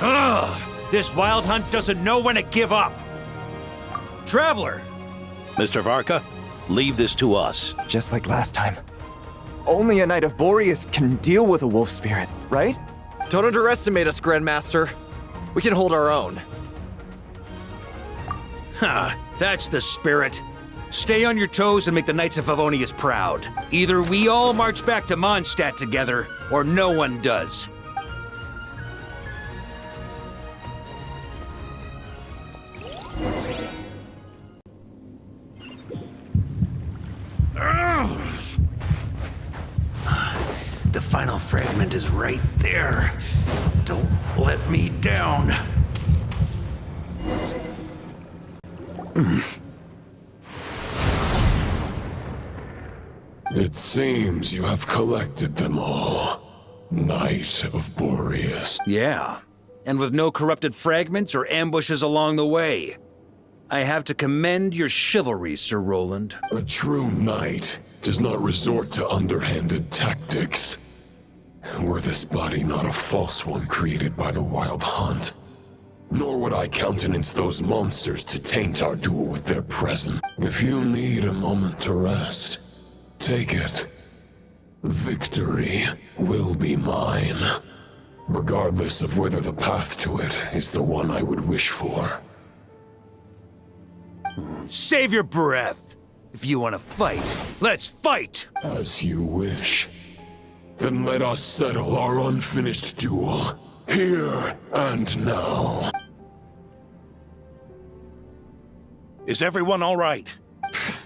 Ugh! This Wild Hunt doesn't know when to give up. Traveler! Mr. Varka, leave this to us. Just like last time. Only a Knight of Boreas can deal with a wolf spirit, right? Don't underestimate us, Grandmaster. We can hold our own. Ha! That's the spirit. Stay on your toes and make the Knights of Favonius proud. Either we all march back to Mondstadt together, or no one does. The final fragment is right right there. Don't let me down. It seems you have collected them all, Knight of Boreas. Yeah, and with no corrupted fragments or ambushes along the way. I have to commend your chivalry, Sir Roland. A true knight does not resort to underhanded tactics. Were this body not a false one created by the Wild Hunt, nor would I countenance those monsters to taint our duel with their presence. If you need a moment to rest, take it. Victory will be mine, regardless of whether the path to it is the one I would wish for. Save your breath. If you want to fight, let's fight! As you wish. Then let us settle our unfinished duel, here and now. Is everyone all right?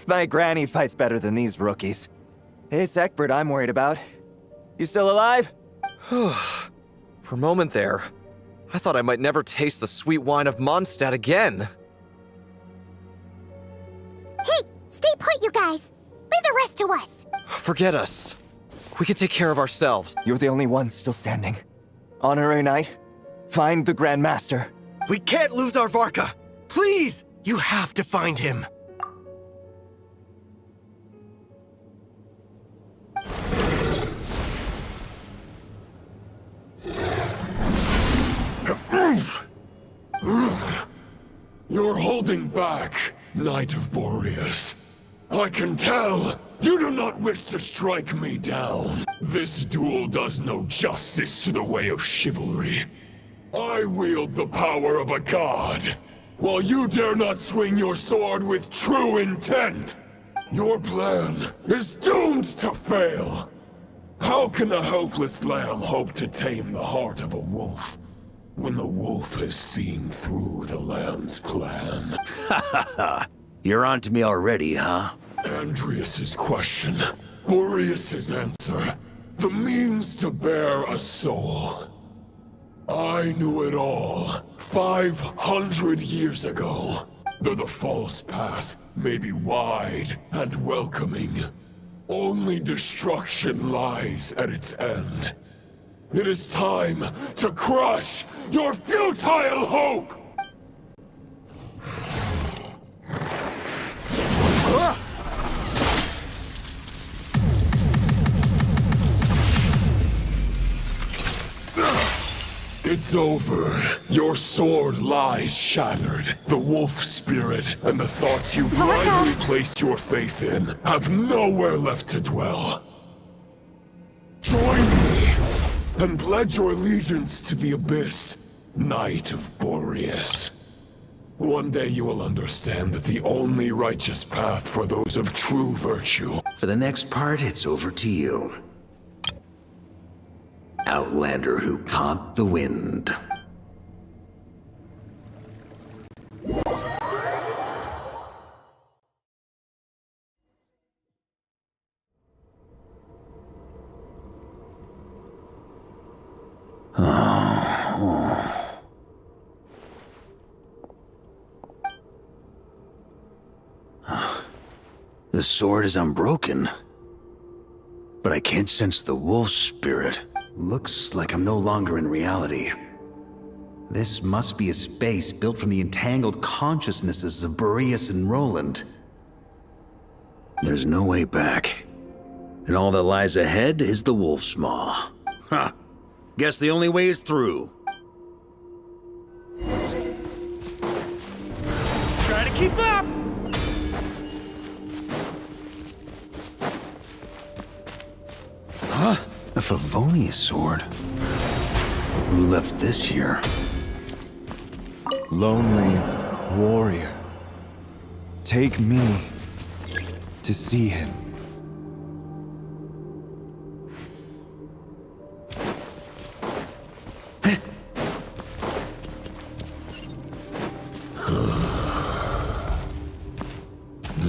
My granny fights better than these rookies. It's Egbert I'm worried about. You still alive? For a moment there, I thought I might never taste the sweet wine of Mondstadt again. Hey, stay put, you guys. Leave the rest to us. Forget us. We can take care of ourselves. You're the only one still standing. Honorary Knight, find the Grand Master. We can't lose our Varka! Please! You have to find him! You're holding back, Knight of Boreas. I can tell you do not wish to strike me down. This duel does no justice to the way of chivalry. I wield the power of a god, while you dare not swing your sword with true intent. Your plan is doomed to fail. How can a helpless lamb hope to tame the heart of a wolf, when the wolf has seen through the lamb's plan? Ha ha ha! You're on to me already, huh? Andreas's question, Boreas's answer, the means to bear a soul. I knew it all 500 years ago. Though the false path may be wide and welcoming, only destruction lies at its end. It is time to crush your futile hope! It's over. Your sword lies shattered. The wolf spirit and the thoughts you blindly placed your faith in have nowhere left to dwell. Join me and pledge your allegiance to the abyss, Knight of Boreas. One day you will understand that the only righteous path for those of true virtue. For the next part, it's over to you. Outlander who caught the wind. The sword is unbroken, but I can't sense the wolf spirit. Looks like I'm no longer in reality. This must be a space built from the entangled consciousnesses of Boreas and Roland. There's no way back. And all that lies ahead is the wolf's maw. Ha! Guess the only way is through. Try to keep up! Huh? A Favonius sword? Who left this here? Lonely warrior, take me to see him.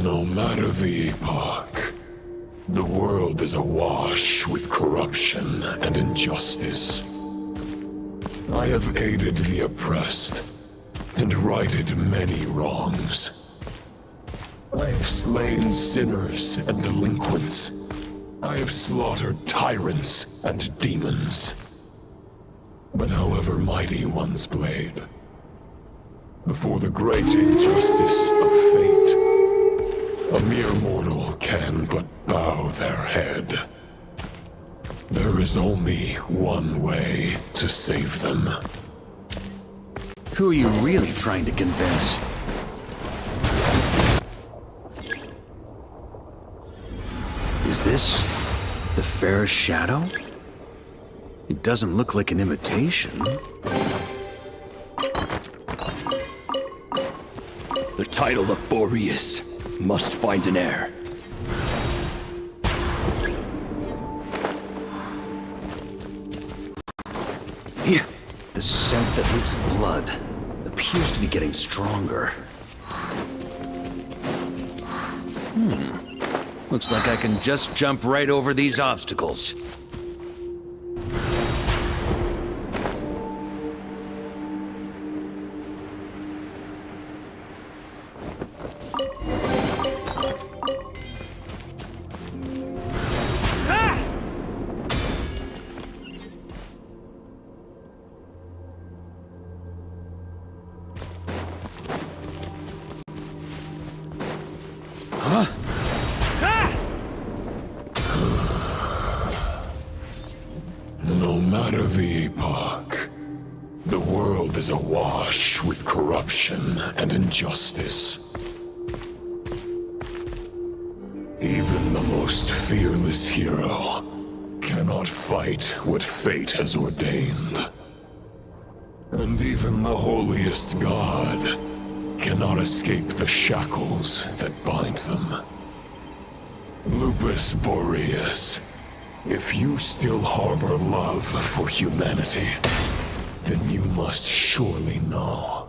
No matter the epoch, The world is awash with corruption and injustice. I have aided the oppressed and righted many wrongs. I have slain sinners and delinquents. I have slaughtered tyrants and demons. But however mighty one's blade, before the great injustice of fate, a mere mortal can but bow their head. There is only one way to save them. Who are you really trying to convince? Is this the fair shadow? It doesn't look like an imitation. The title of Boreas must find an heir. Yeah. The scent that reeks of blood appears to be getting stronger. Looks like I can just jump right over these obstacles. No matter the epoch, the world is awash with corruption and injustice. Even the most fearless hero cannot fight what fate has ordained. And even the holiest god cannot escape the shackles that bind them. Lupus Boreas, if you still harbor love for humanity, then you must surely know.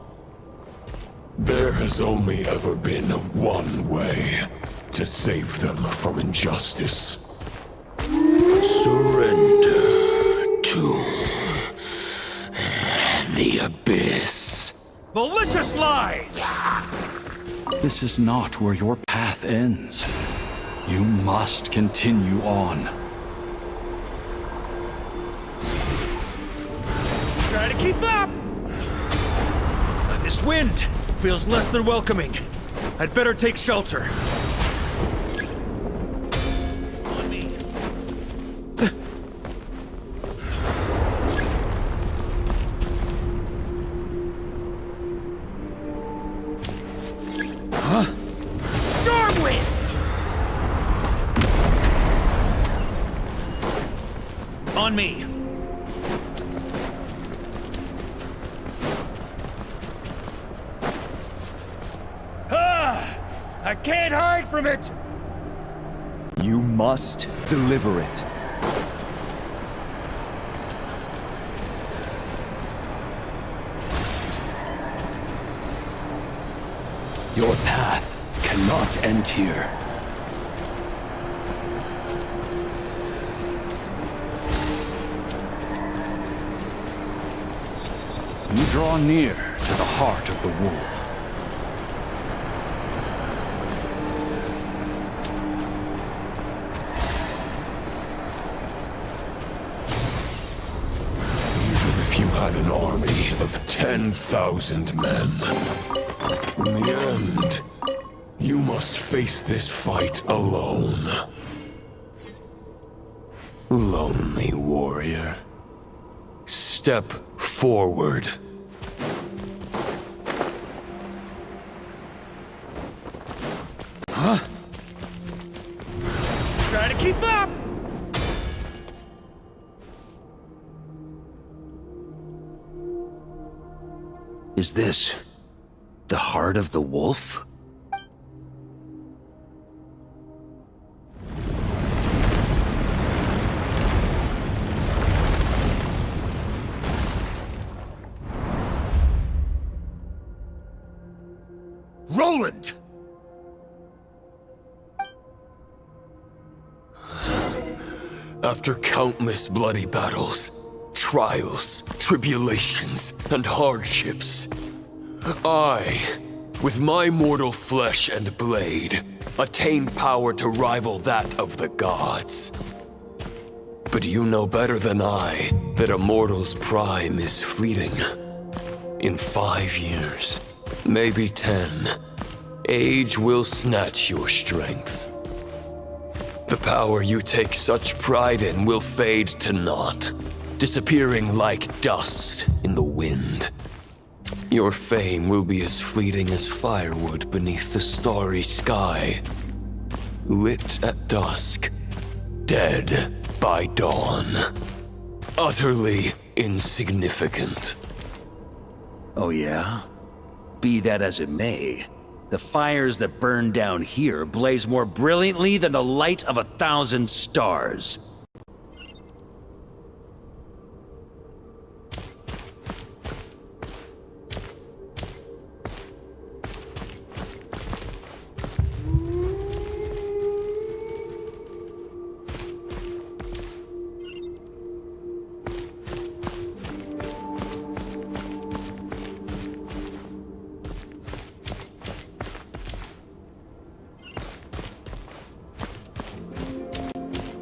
There has only ever been one way to save them from injustice. Surrender to the abyss. Malicious lies! This is not where your path ends. You must continue on. Try to keep up! This wind feels less than welcoming. I'd better take shelter. On me. Huh? Stormwind! On me. I can't hide from it! You must deliver it. Your path cannot end here. You draw near to the heart of the wolf. You had an army of 10,000 men. In the end, you must face this fight alone. Lonely warrior. Step forward. Huh? Try to keep up! Is this the heart of the wolf? Roland! After countless bloody battles, trials, tribulations, and hardships, I, with my mortal flesh and blade, attained power to rival that of the gods. But you know better than I that a mortal's prime is fleeting. In 5 years, maybe 10, age will snatch your strength. The power you take such pride in will fade to naught, disappearing like dust in the wind. Your fame will be as fleeting as firewood beneath the starry sky, lit at dusk, dead by dawn. Utterly insignificant. Oh yeah? Be that as it may, the fires that burn down here blaze more brilliantly than the light of 1,000 stars.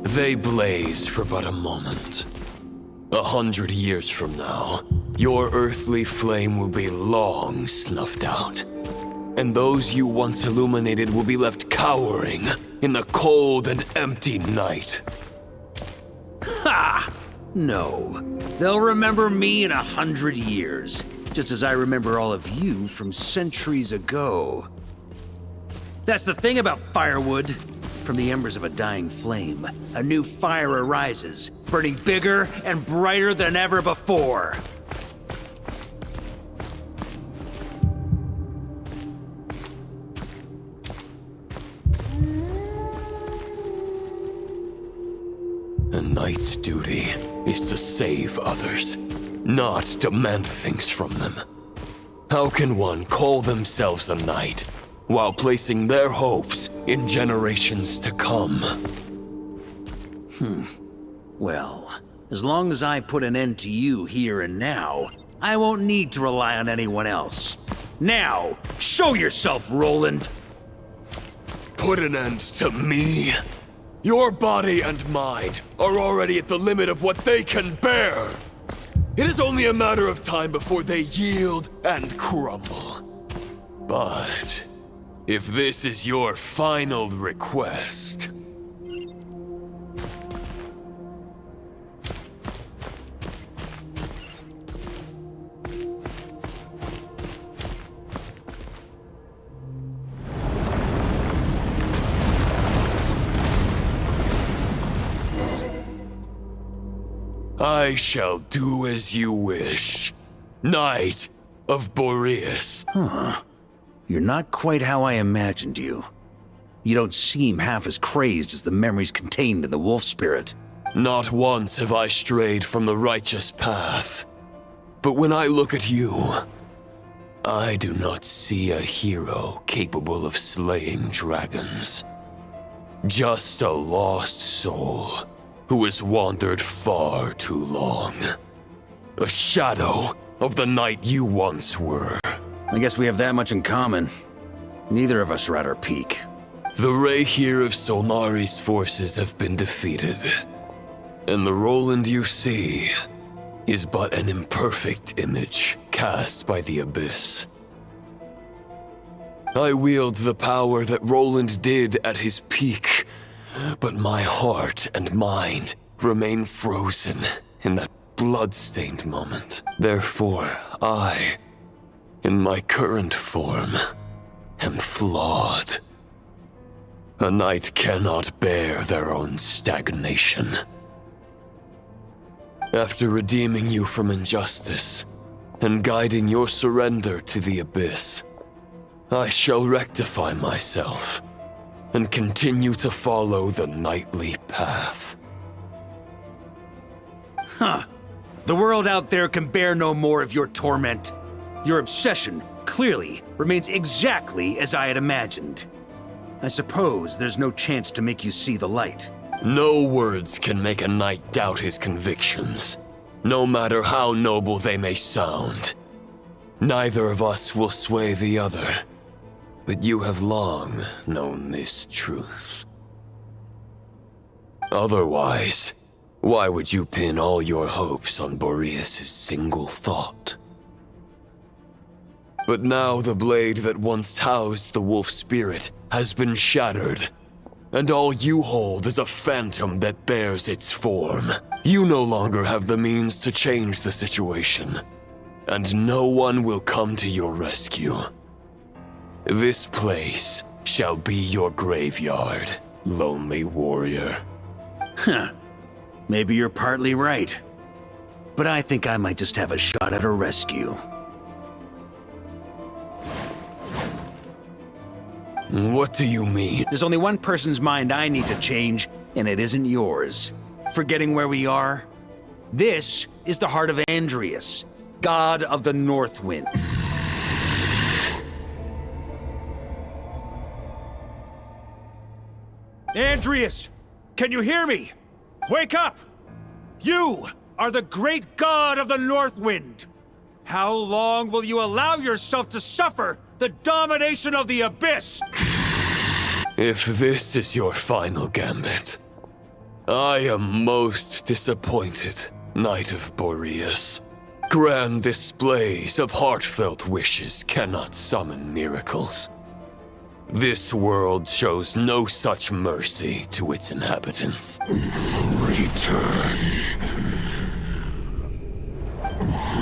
They blaze for but a moment. 100 years from now, your earthly flame will be long snuffed out. And those you once illuminated will be left cowering in the cold and empty night. Ha! No. They'll remember me in 100 years, just as I remember all of you from centuries ago. That's the thing about firewood. From the embers of a dying flame, a new fire arises, burning bigger and brighter than ever before. A knight's duty is to save others, not demand things from them. How can one call themselves a knight while placing their hopes in generations to come? Well, as long as I put an end to you here and now, I won't need to rely on anyone else. Now, show yourself, Roland! Put an end to me? Your body and mind are already at the limit of what they can bear. It is only a matter of time before they yield and crumble. But if this is your final request... I shall do as you wish, Knight of Boreas. Huh. You're not quite how I imagined you. You don't seem half as crazed as the memories contained in the wolf spirit. Not once have I strayed from the righteous path. But when I look at you, I do not see a hero capable of slaying dragons. Just a lost soul who has wandered far too long. A shadow of the knight you once were. I guess we have that much in common. Neither of us are at our peak. The Rayhir of Solnari's forces have been defeated. And the Roland you see is but an imperfect image cast by the Abyss. I wield the power that Roland did at his peak, but my heart and mind remain frozen in that blood-stained moment. Therefore, I, in my current form, am flawed. A knight cannot bear their own stagnation. After redeeming you from injustice and guiding your surrender to the Abyss, I shall rectify myself and continue to follow the knightly path. Huh. The world out there can bear no more of your torment. Your obsession, clearly, remains exactly as I had imagined. I suppose there's no chance to make you see the light. No words can make a knight doubt his convictions, no matter how noble they may sound. Neither of us will sway the other, but you have long known this truth. Otherwise, why would you pin all your hopes on Boreas' single thought? But now the blade that once housed the wolf spirit has been shattered, and all you hold is a phantom that bears its form. You no longer have the means to change the situation, and no one will come to your rescue. This place shall be your graveyard, lonely warrior. Huh. Maybe you're partly right. But I think I might just have a shot at a rescue. What do you mean? There's only one person's mind I need to change, and it isn't yours. Forgetting where we are? This is the heart of Andrias, god of the North Wind. Andrias! Can you hear me? Wake up! You are the great god of the North Wind! How long will you allow yourself to suffer the domination of the Abyss? If this is your final gambit, I am most disappointed, Knight of Boreas. Grand displays of heartfelt wishes cannot summon miracles. This world shows no such mercy to its inhabitants. Return.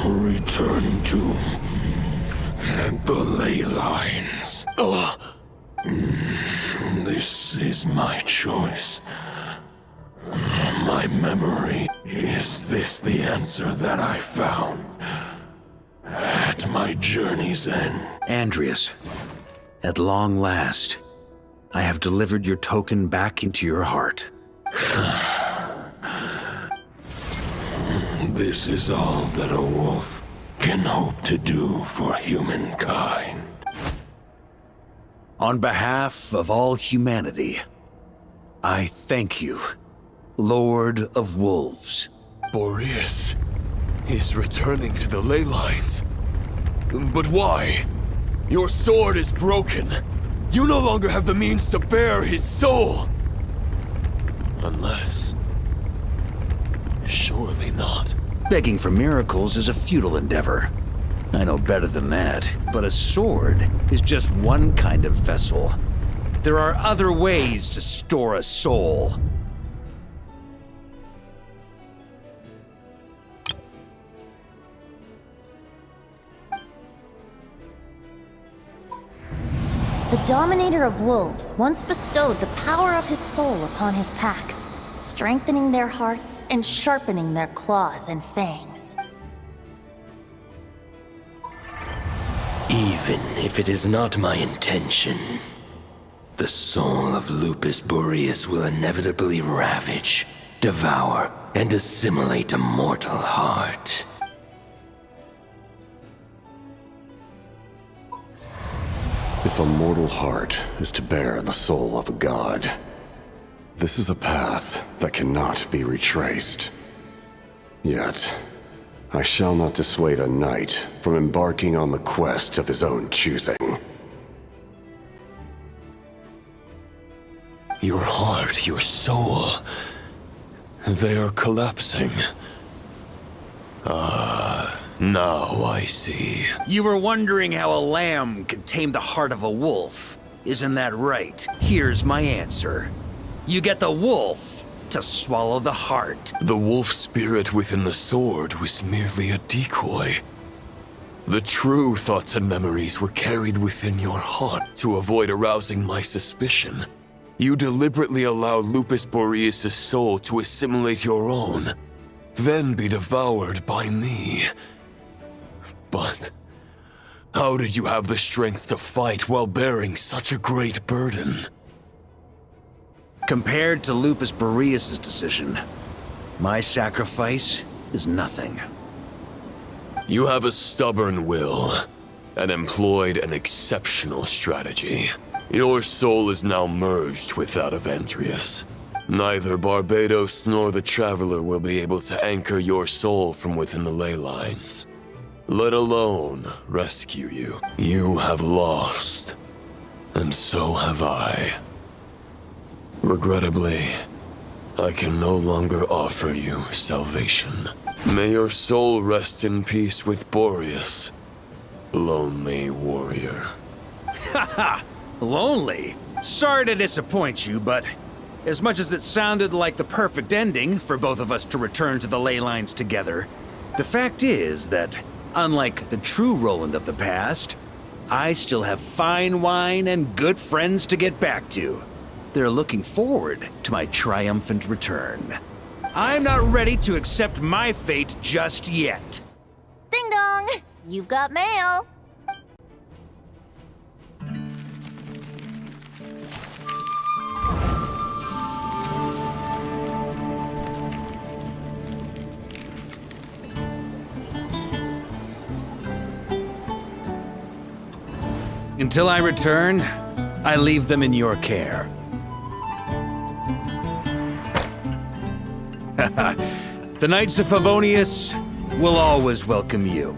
Return to the ley lines. This is my choice. My memory. Is this the answer that I found at my journey's end? Andrias, at long last, I have delivered your token back into your heart. This is all that a wolf can hope to do for humankind. On behalf of all humanity, I thank you, Lord of Wolves. Boreas is returning to the ley lines. But why? Your sword is broken. You no longer have the means to bear his soul. Unless... surely not. Begging for miracles is a futile endeavor. I know better than that, but a sword is just one kind of vessel. There are other ways to store a soul. The Dominator of Wolves once bestowed the power of his soul upon his pack, strengthening their hearts and sharpening their claws and fangs. Even if it is not my intention, the soul of Lupus Boreas will inevitably ravage, devour, and assimilate a mortal heart. If a mortal heart is to bear the soul of a god, this is a path that cannot be retraced. Yet, I shall not dissuade a knight from embarking on the quest of his own choosing. Your heart, your soul, they are collapsing. Now I see. You were wondering how a lamb could tame the heart of a wolf. Isn't that right? Here's my answer. You get the wolf to swallow the heart. The wolf spirit within the sword was merely a decoy. The true thoughts and memories were carried within your heart. To avoid arousing my suspicion, you deliberately allowed Lupus Boreas' soul to assimilate your own, then be devoured by me. But how did you have the strength to fight while bearing such a great burden? Compared to Lupus Boreas' decision, my sacrifice is nothing. You have a stubborn will, and employed an exceptional strategy. Your soul is now merged with that of Andrias. Neither Barbados nor the Traveler will be able to anchor your soul from within the ley lines, let alone rescue you. You have lost, and so have I. Regrettably, I can no longer offer you salvation. May your soul rest in peace with Boreas, lonely warrior. Haha! Lonely? Sorry to disappoint you, but as much as it sounded like the perfect ending for both of us to return to the ley lines together, the fact is that, unlike the true Roland of the past, I still have fine wine and good friends to get back to. They're looking forward to my triumphant return. I'm not ready to accept my fate just yet. Ding dong! You've got mail! Until I return, I leave them in your care. The Knights of Favonius will always welcome you.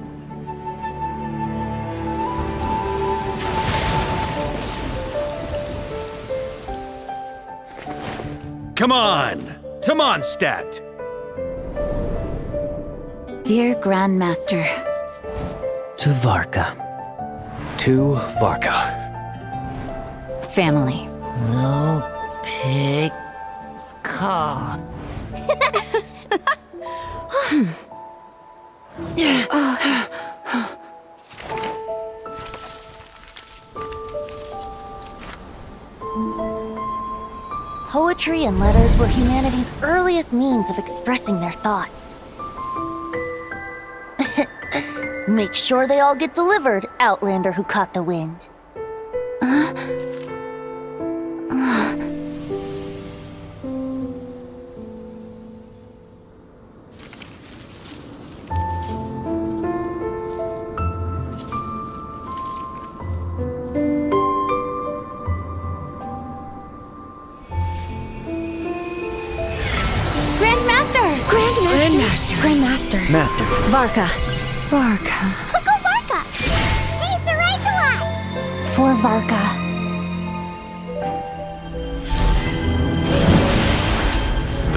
Come on! To Mondstadt! Dear Grandmaster. To Varka. To Varka. Family. No pig call. Poetry and letters were humanity's earliest means of expressing their thoughts. Make sure they all get delivered, Outlander who caught the wind. Grandmaster. Master. Varka. Uncle Varka! Hey, Sarai! For Varka.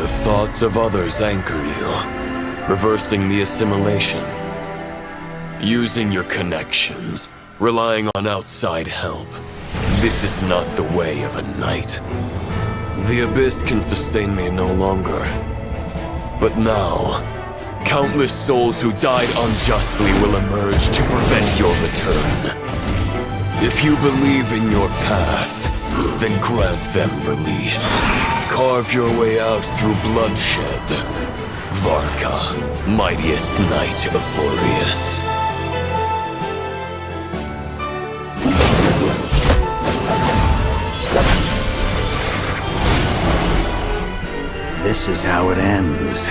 The thoughts of others anchor you, reversing the assimilation. Using your connections, relying on outside help. This is not the way of a knight. The Abyss can sustain me no longer. But now, countless souls who died unjustly will emerge to prevent your return. If you believe in your path, then grant them release. Carve your way out through bloodshed. Varka, mightiest knight of Boreas. This is how it ends.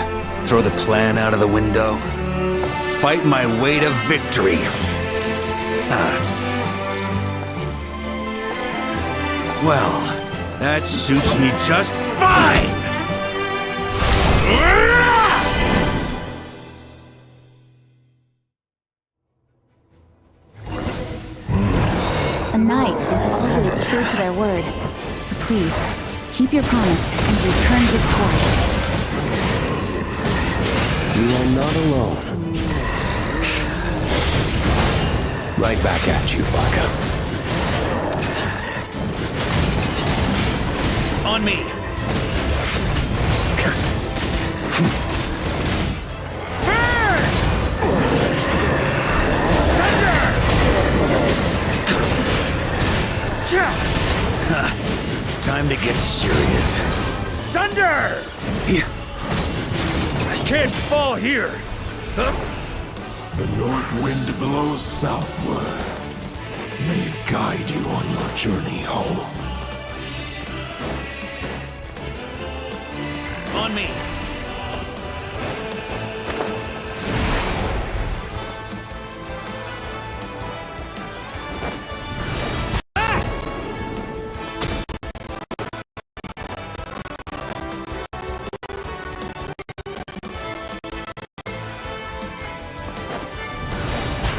Throw the plan out of the window. Fight my way to victory. Well, that suits me just fine! A knight is always true to their word. So please, keep your promise and return victorious. You are not alone. Right back at you, Varka. On me! Time to get serious. Sunder! I can't fall here! The north wind blows southward. May it guide you on your journey home. On me!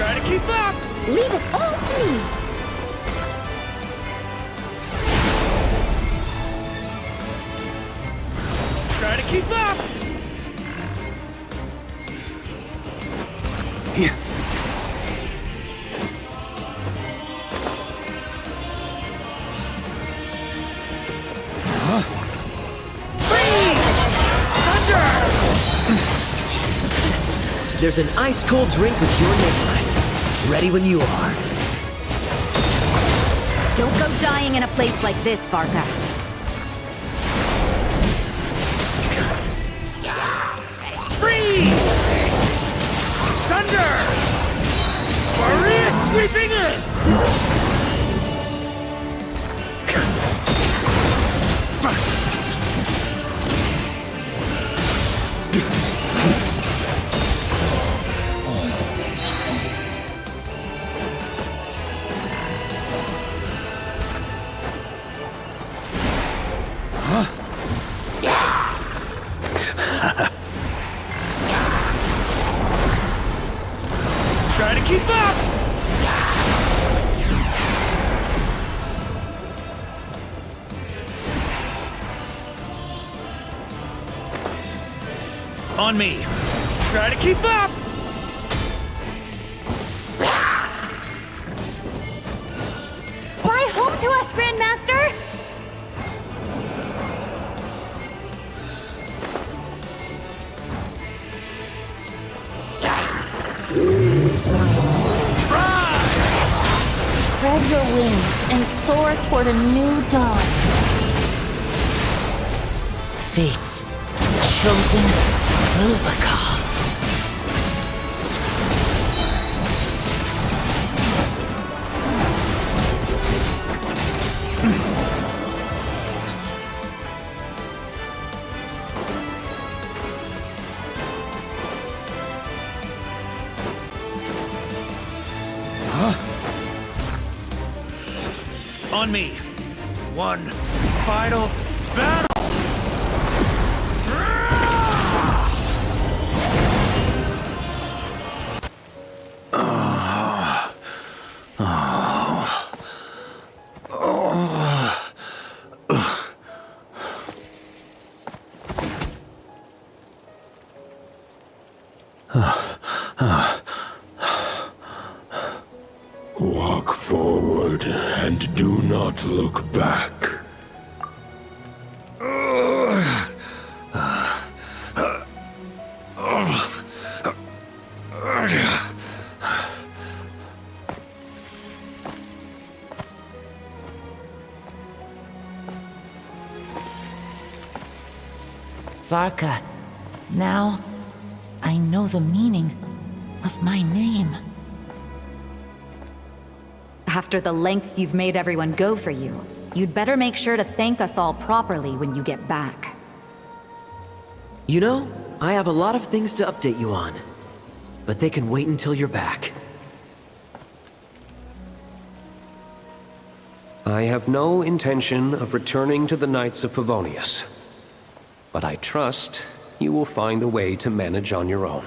Try to keep up! Leave it all to me. Try to keep up! Here. There's an ice-cold drink with your name on it. Ready when you are. Don't go dying in a place like this, Varka. Freeze! Thunder! Warrior sweeping in! Try to keep up! On me! Try to keep up! Fly home to us, Grandmaster! Spread your wings and soar toward a new dawn. Fate's chosen Lumine. On me! One final battle! Walk forward and do not look back. Varka, now I know the meaning of my name. After the lengths you've made everyone go for you, you'd better make sure to thank us all properly when you get back. You know, I have a lot of things to update you on, but they can wait until you're back. I have no intention of returning to the Knights of Favonius, but I trust you will find a way to manage on your own.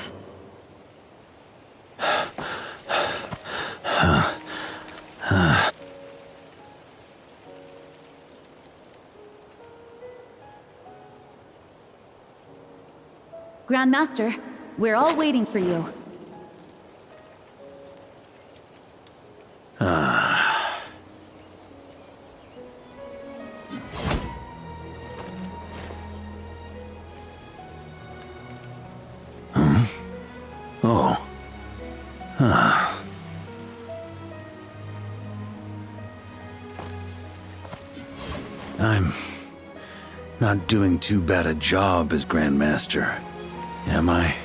Grandmaster, we're all waiting for you. Oh. I'm not doing too bad a job as Grandmaster, am I?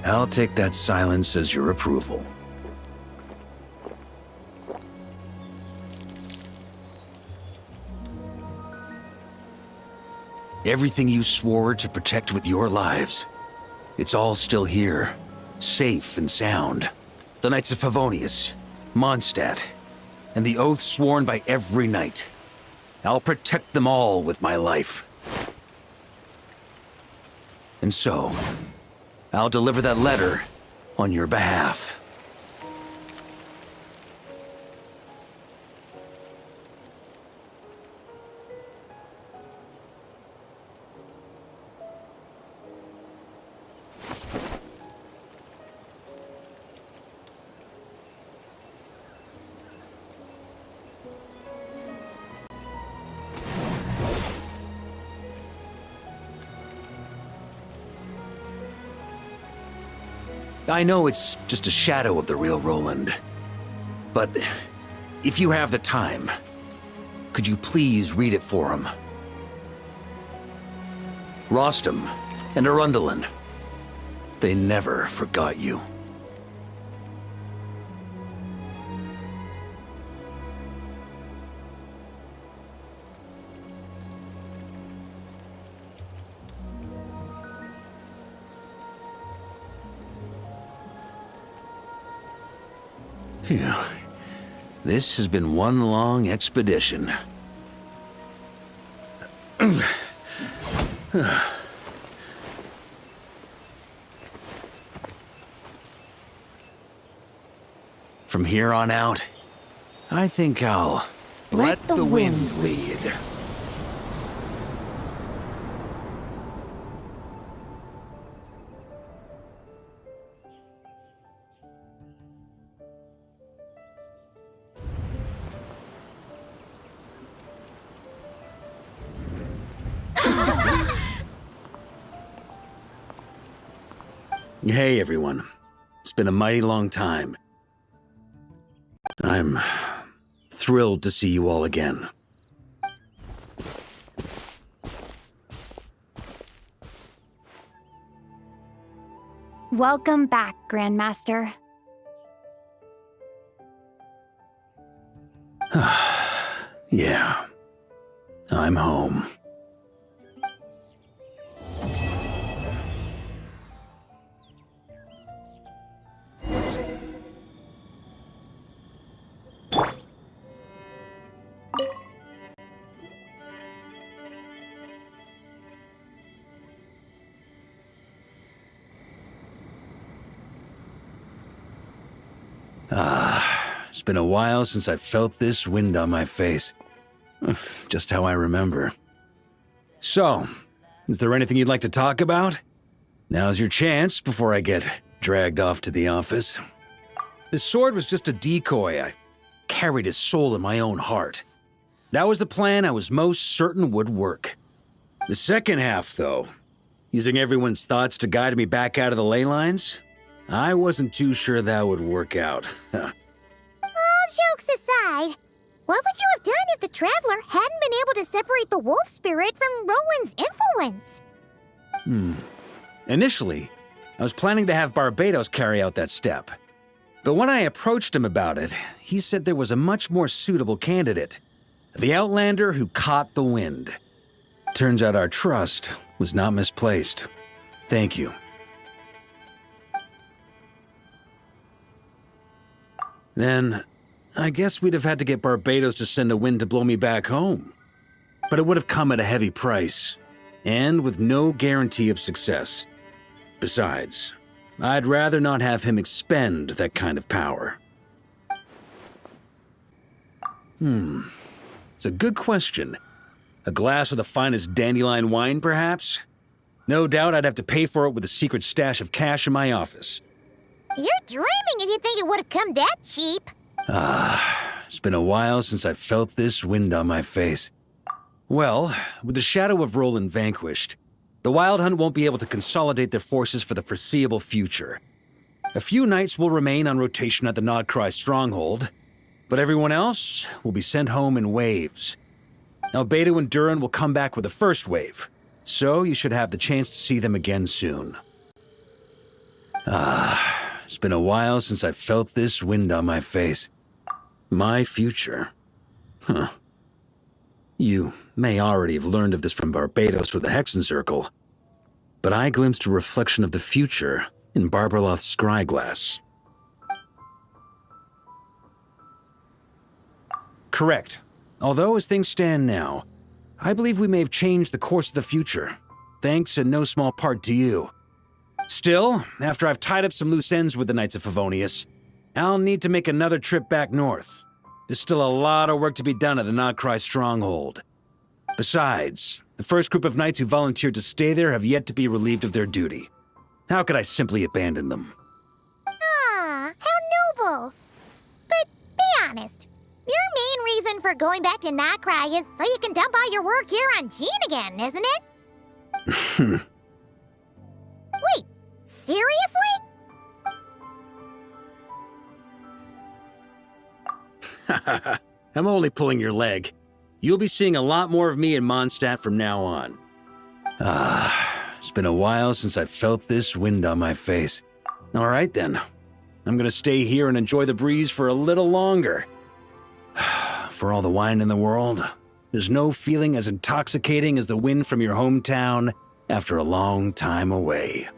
I'll take that silence as your approval. Everything you swore to protect with your lives, it's all still here, safe and sound. The Knights of Favonius, Mondstadt, and the oath sworn by every knight. I'll protect them all with my life. And so, I'll deliver that letter on your behalf. I know it's just a shadow of the real Roland, but if you have the time, could you please read it for him? Rostam and Arundelen, they never forgot you. Phew. This has been one long expedition. From here on out, I think I'll let the wind lead. Hey everyone, it's been a mighty long time. I'm thrilled to see you all again. Welcome back, Grandmaster. Yeah, I'm home. It's been a while since I felt this wind on my face. Just how I remember. So, is there anything you'd like to talk about? Now's your chance before I get dragged off to the office. This sword was just a decoy. I carried his soul in my own heart. That was the plan I was most certain would work. The second half, though, using everyone's thoughts to guide me back out of the ley lines, I wasn't too sure that would work out. All jokes aside, what would you have done if the Traveler hadn't been able to separate the wolf spirit from Roland's influence? Initially, I was planning to have Barbados carry out that step. But when I approached him about it, he said there was a much more suitable candidate. The Outlander who caught the wind. Turns out our trust was not misplaced. Thank you. Then, I guess we'd have had to get Barbados to send a wind to blow me back home. But it would have come at a heavy price, and with no guarantee of success. Besides, I'd rather not have him expend that kind of power. It's a good question. A glass of the finest dandelion wine, perhaps? No doubt I'd have to pay for it with a secret stash of cash in my office. You're dreaming if you think it would have come that cheap. It's been a while since I felt this wind on my face. Well, with the shadow of Roland vanquished, the Wild Hunt won't be able to consolidate their forces for the foreseeable future. A few knights will remain on rotation at the Nodcry stronghold, but everyone else will be sent home in waves. Albedo and Durin will come back with the first wave, so you should have the chance to see them again soon. It's been a while since I felt this wind on my face. My future. You may already have learned of this from Barbados or the Hexen Circle, but I glimpsed a reflection of the future in Barbarloth's scryglass. Correct. Although as things stand now, I believe we may have changed the course of the future. thanks in no small part to you. Still, after I've tied up some loose ends with the Knights of Favonius, I'll need to make another trip back north. There's still a lot of work to be done at the Notcry stronghold. Besides, the first group of knights who volunteered to stay there have yet to be relieved of their duty. How could I simply abandon them? Ah, how noble. But be honest, your main reason for going back to Notcry is so you can dump all your work here on Gene again, isn't it? Wait, seriously? I'm only pulling your leg. You'll be seeing a lot more of me in Mondstadt from now on. It's been a while since I felt this wind on my face. All right then. I'm gonna stay here and enjoy the breeze for a little longer. For all the wine in the world, there's no feeling as intoxicating as the wind from your hometown after a long time away.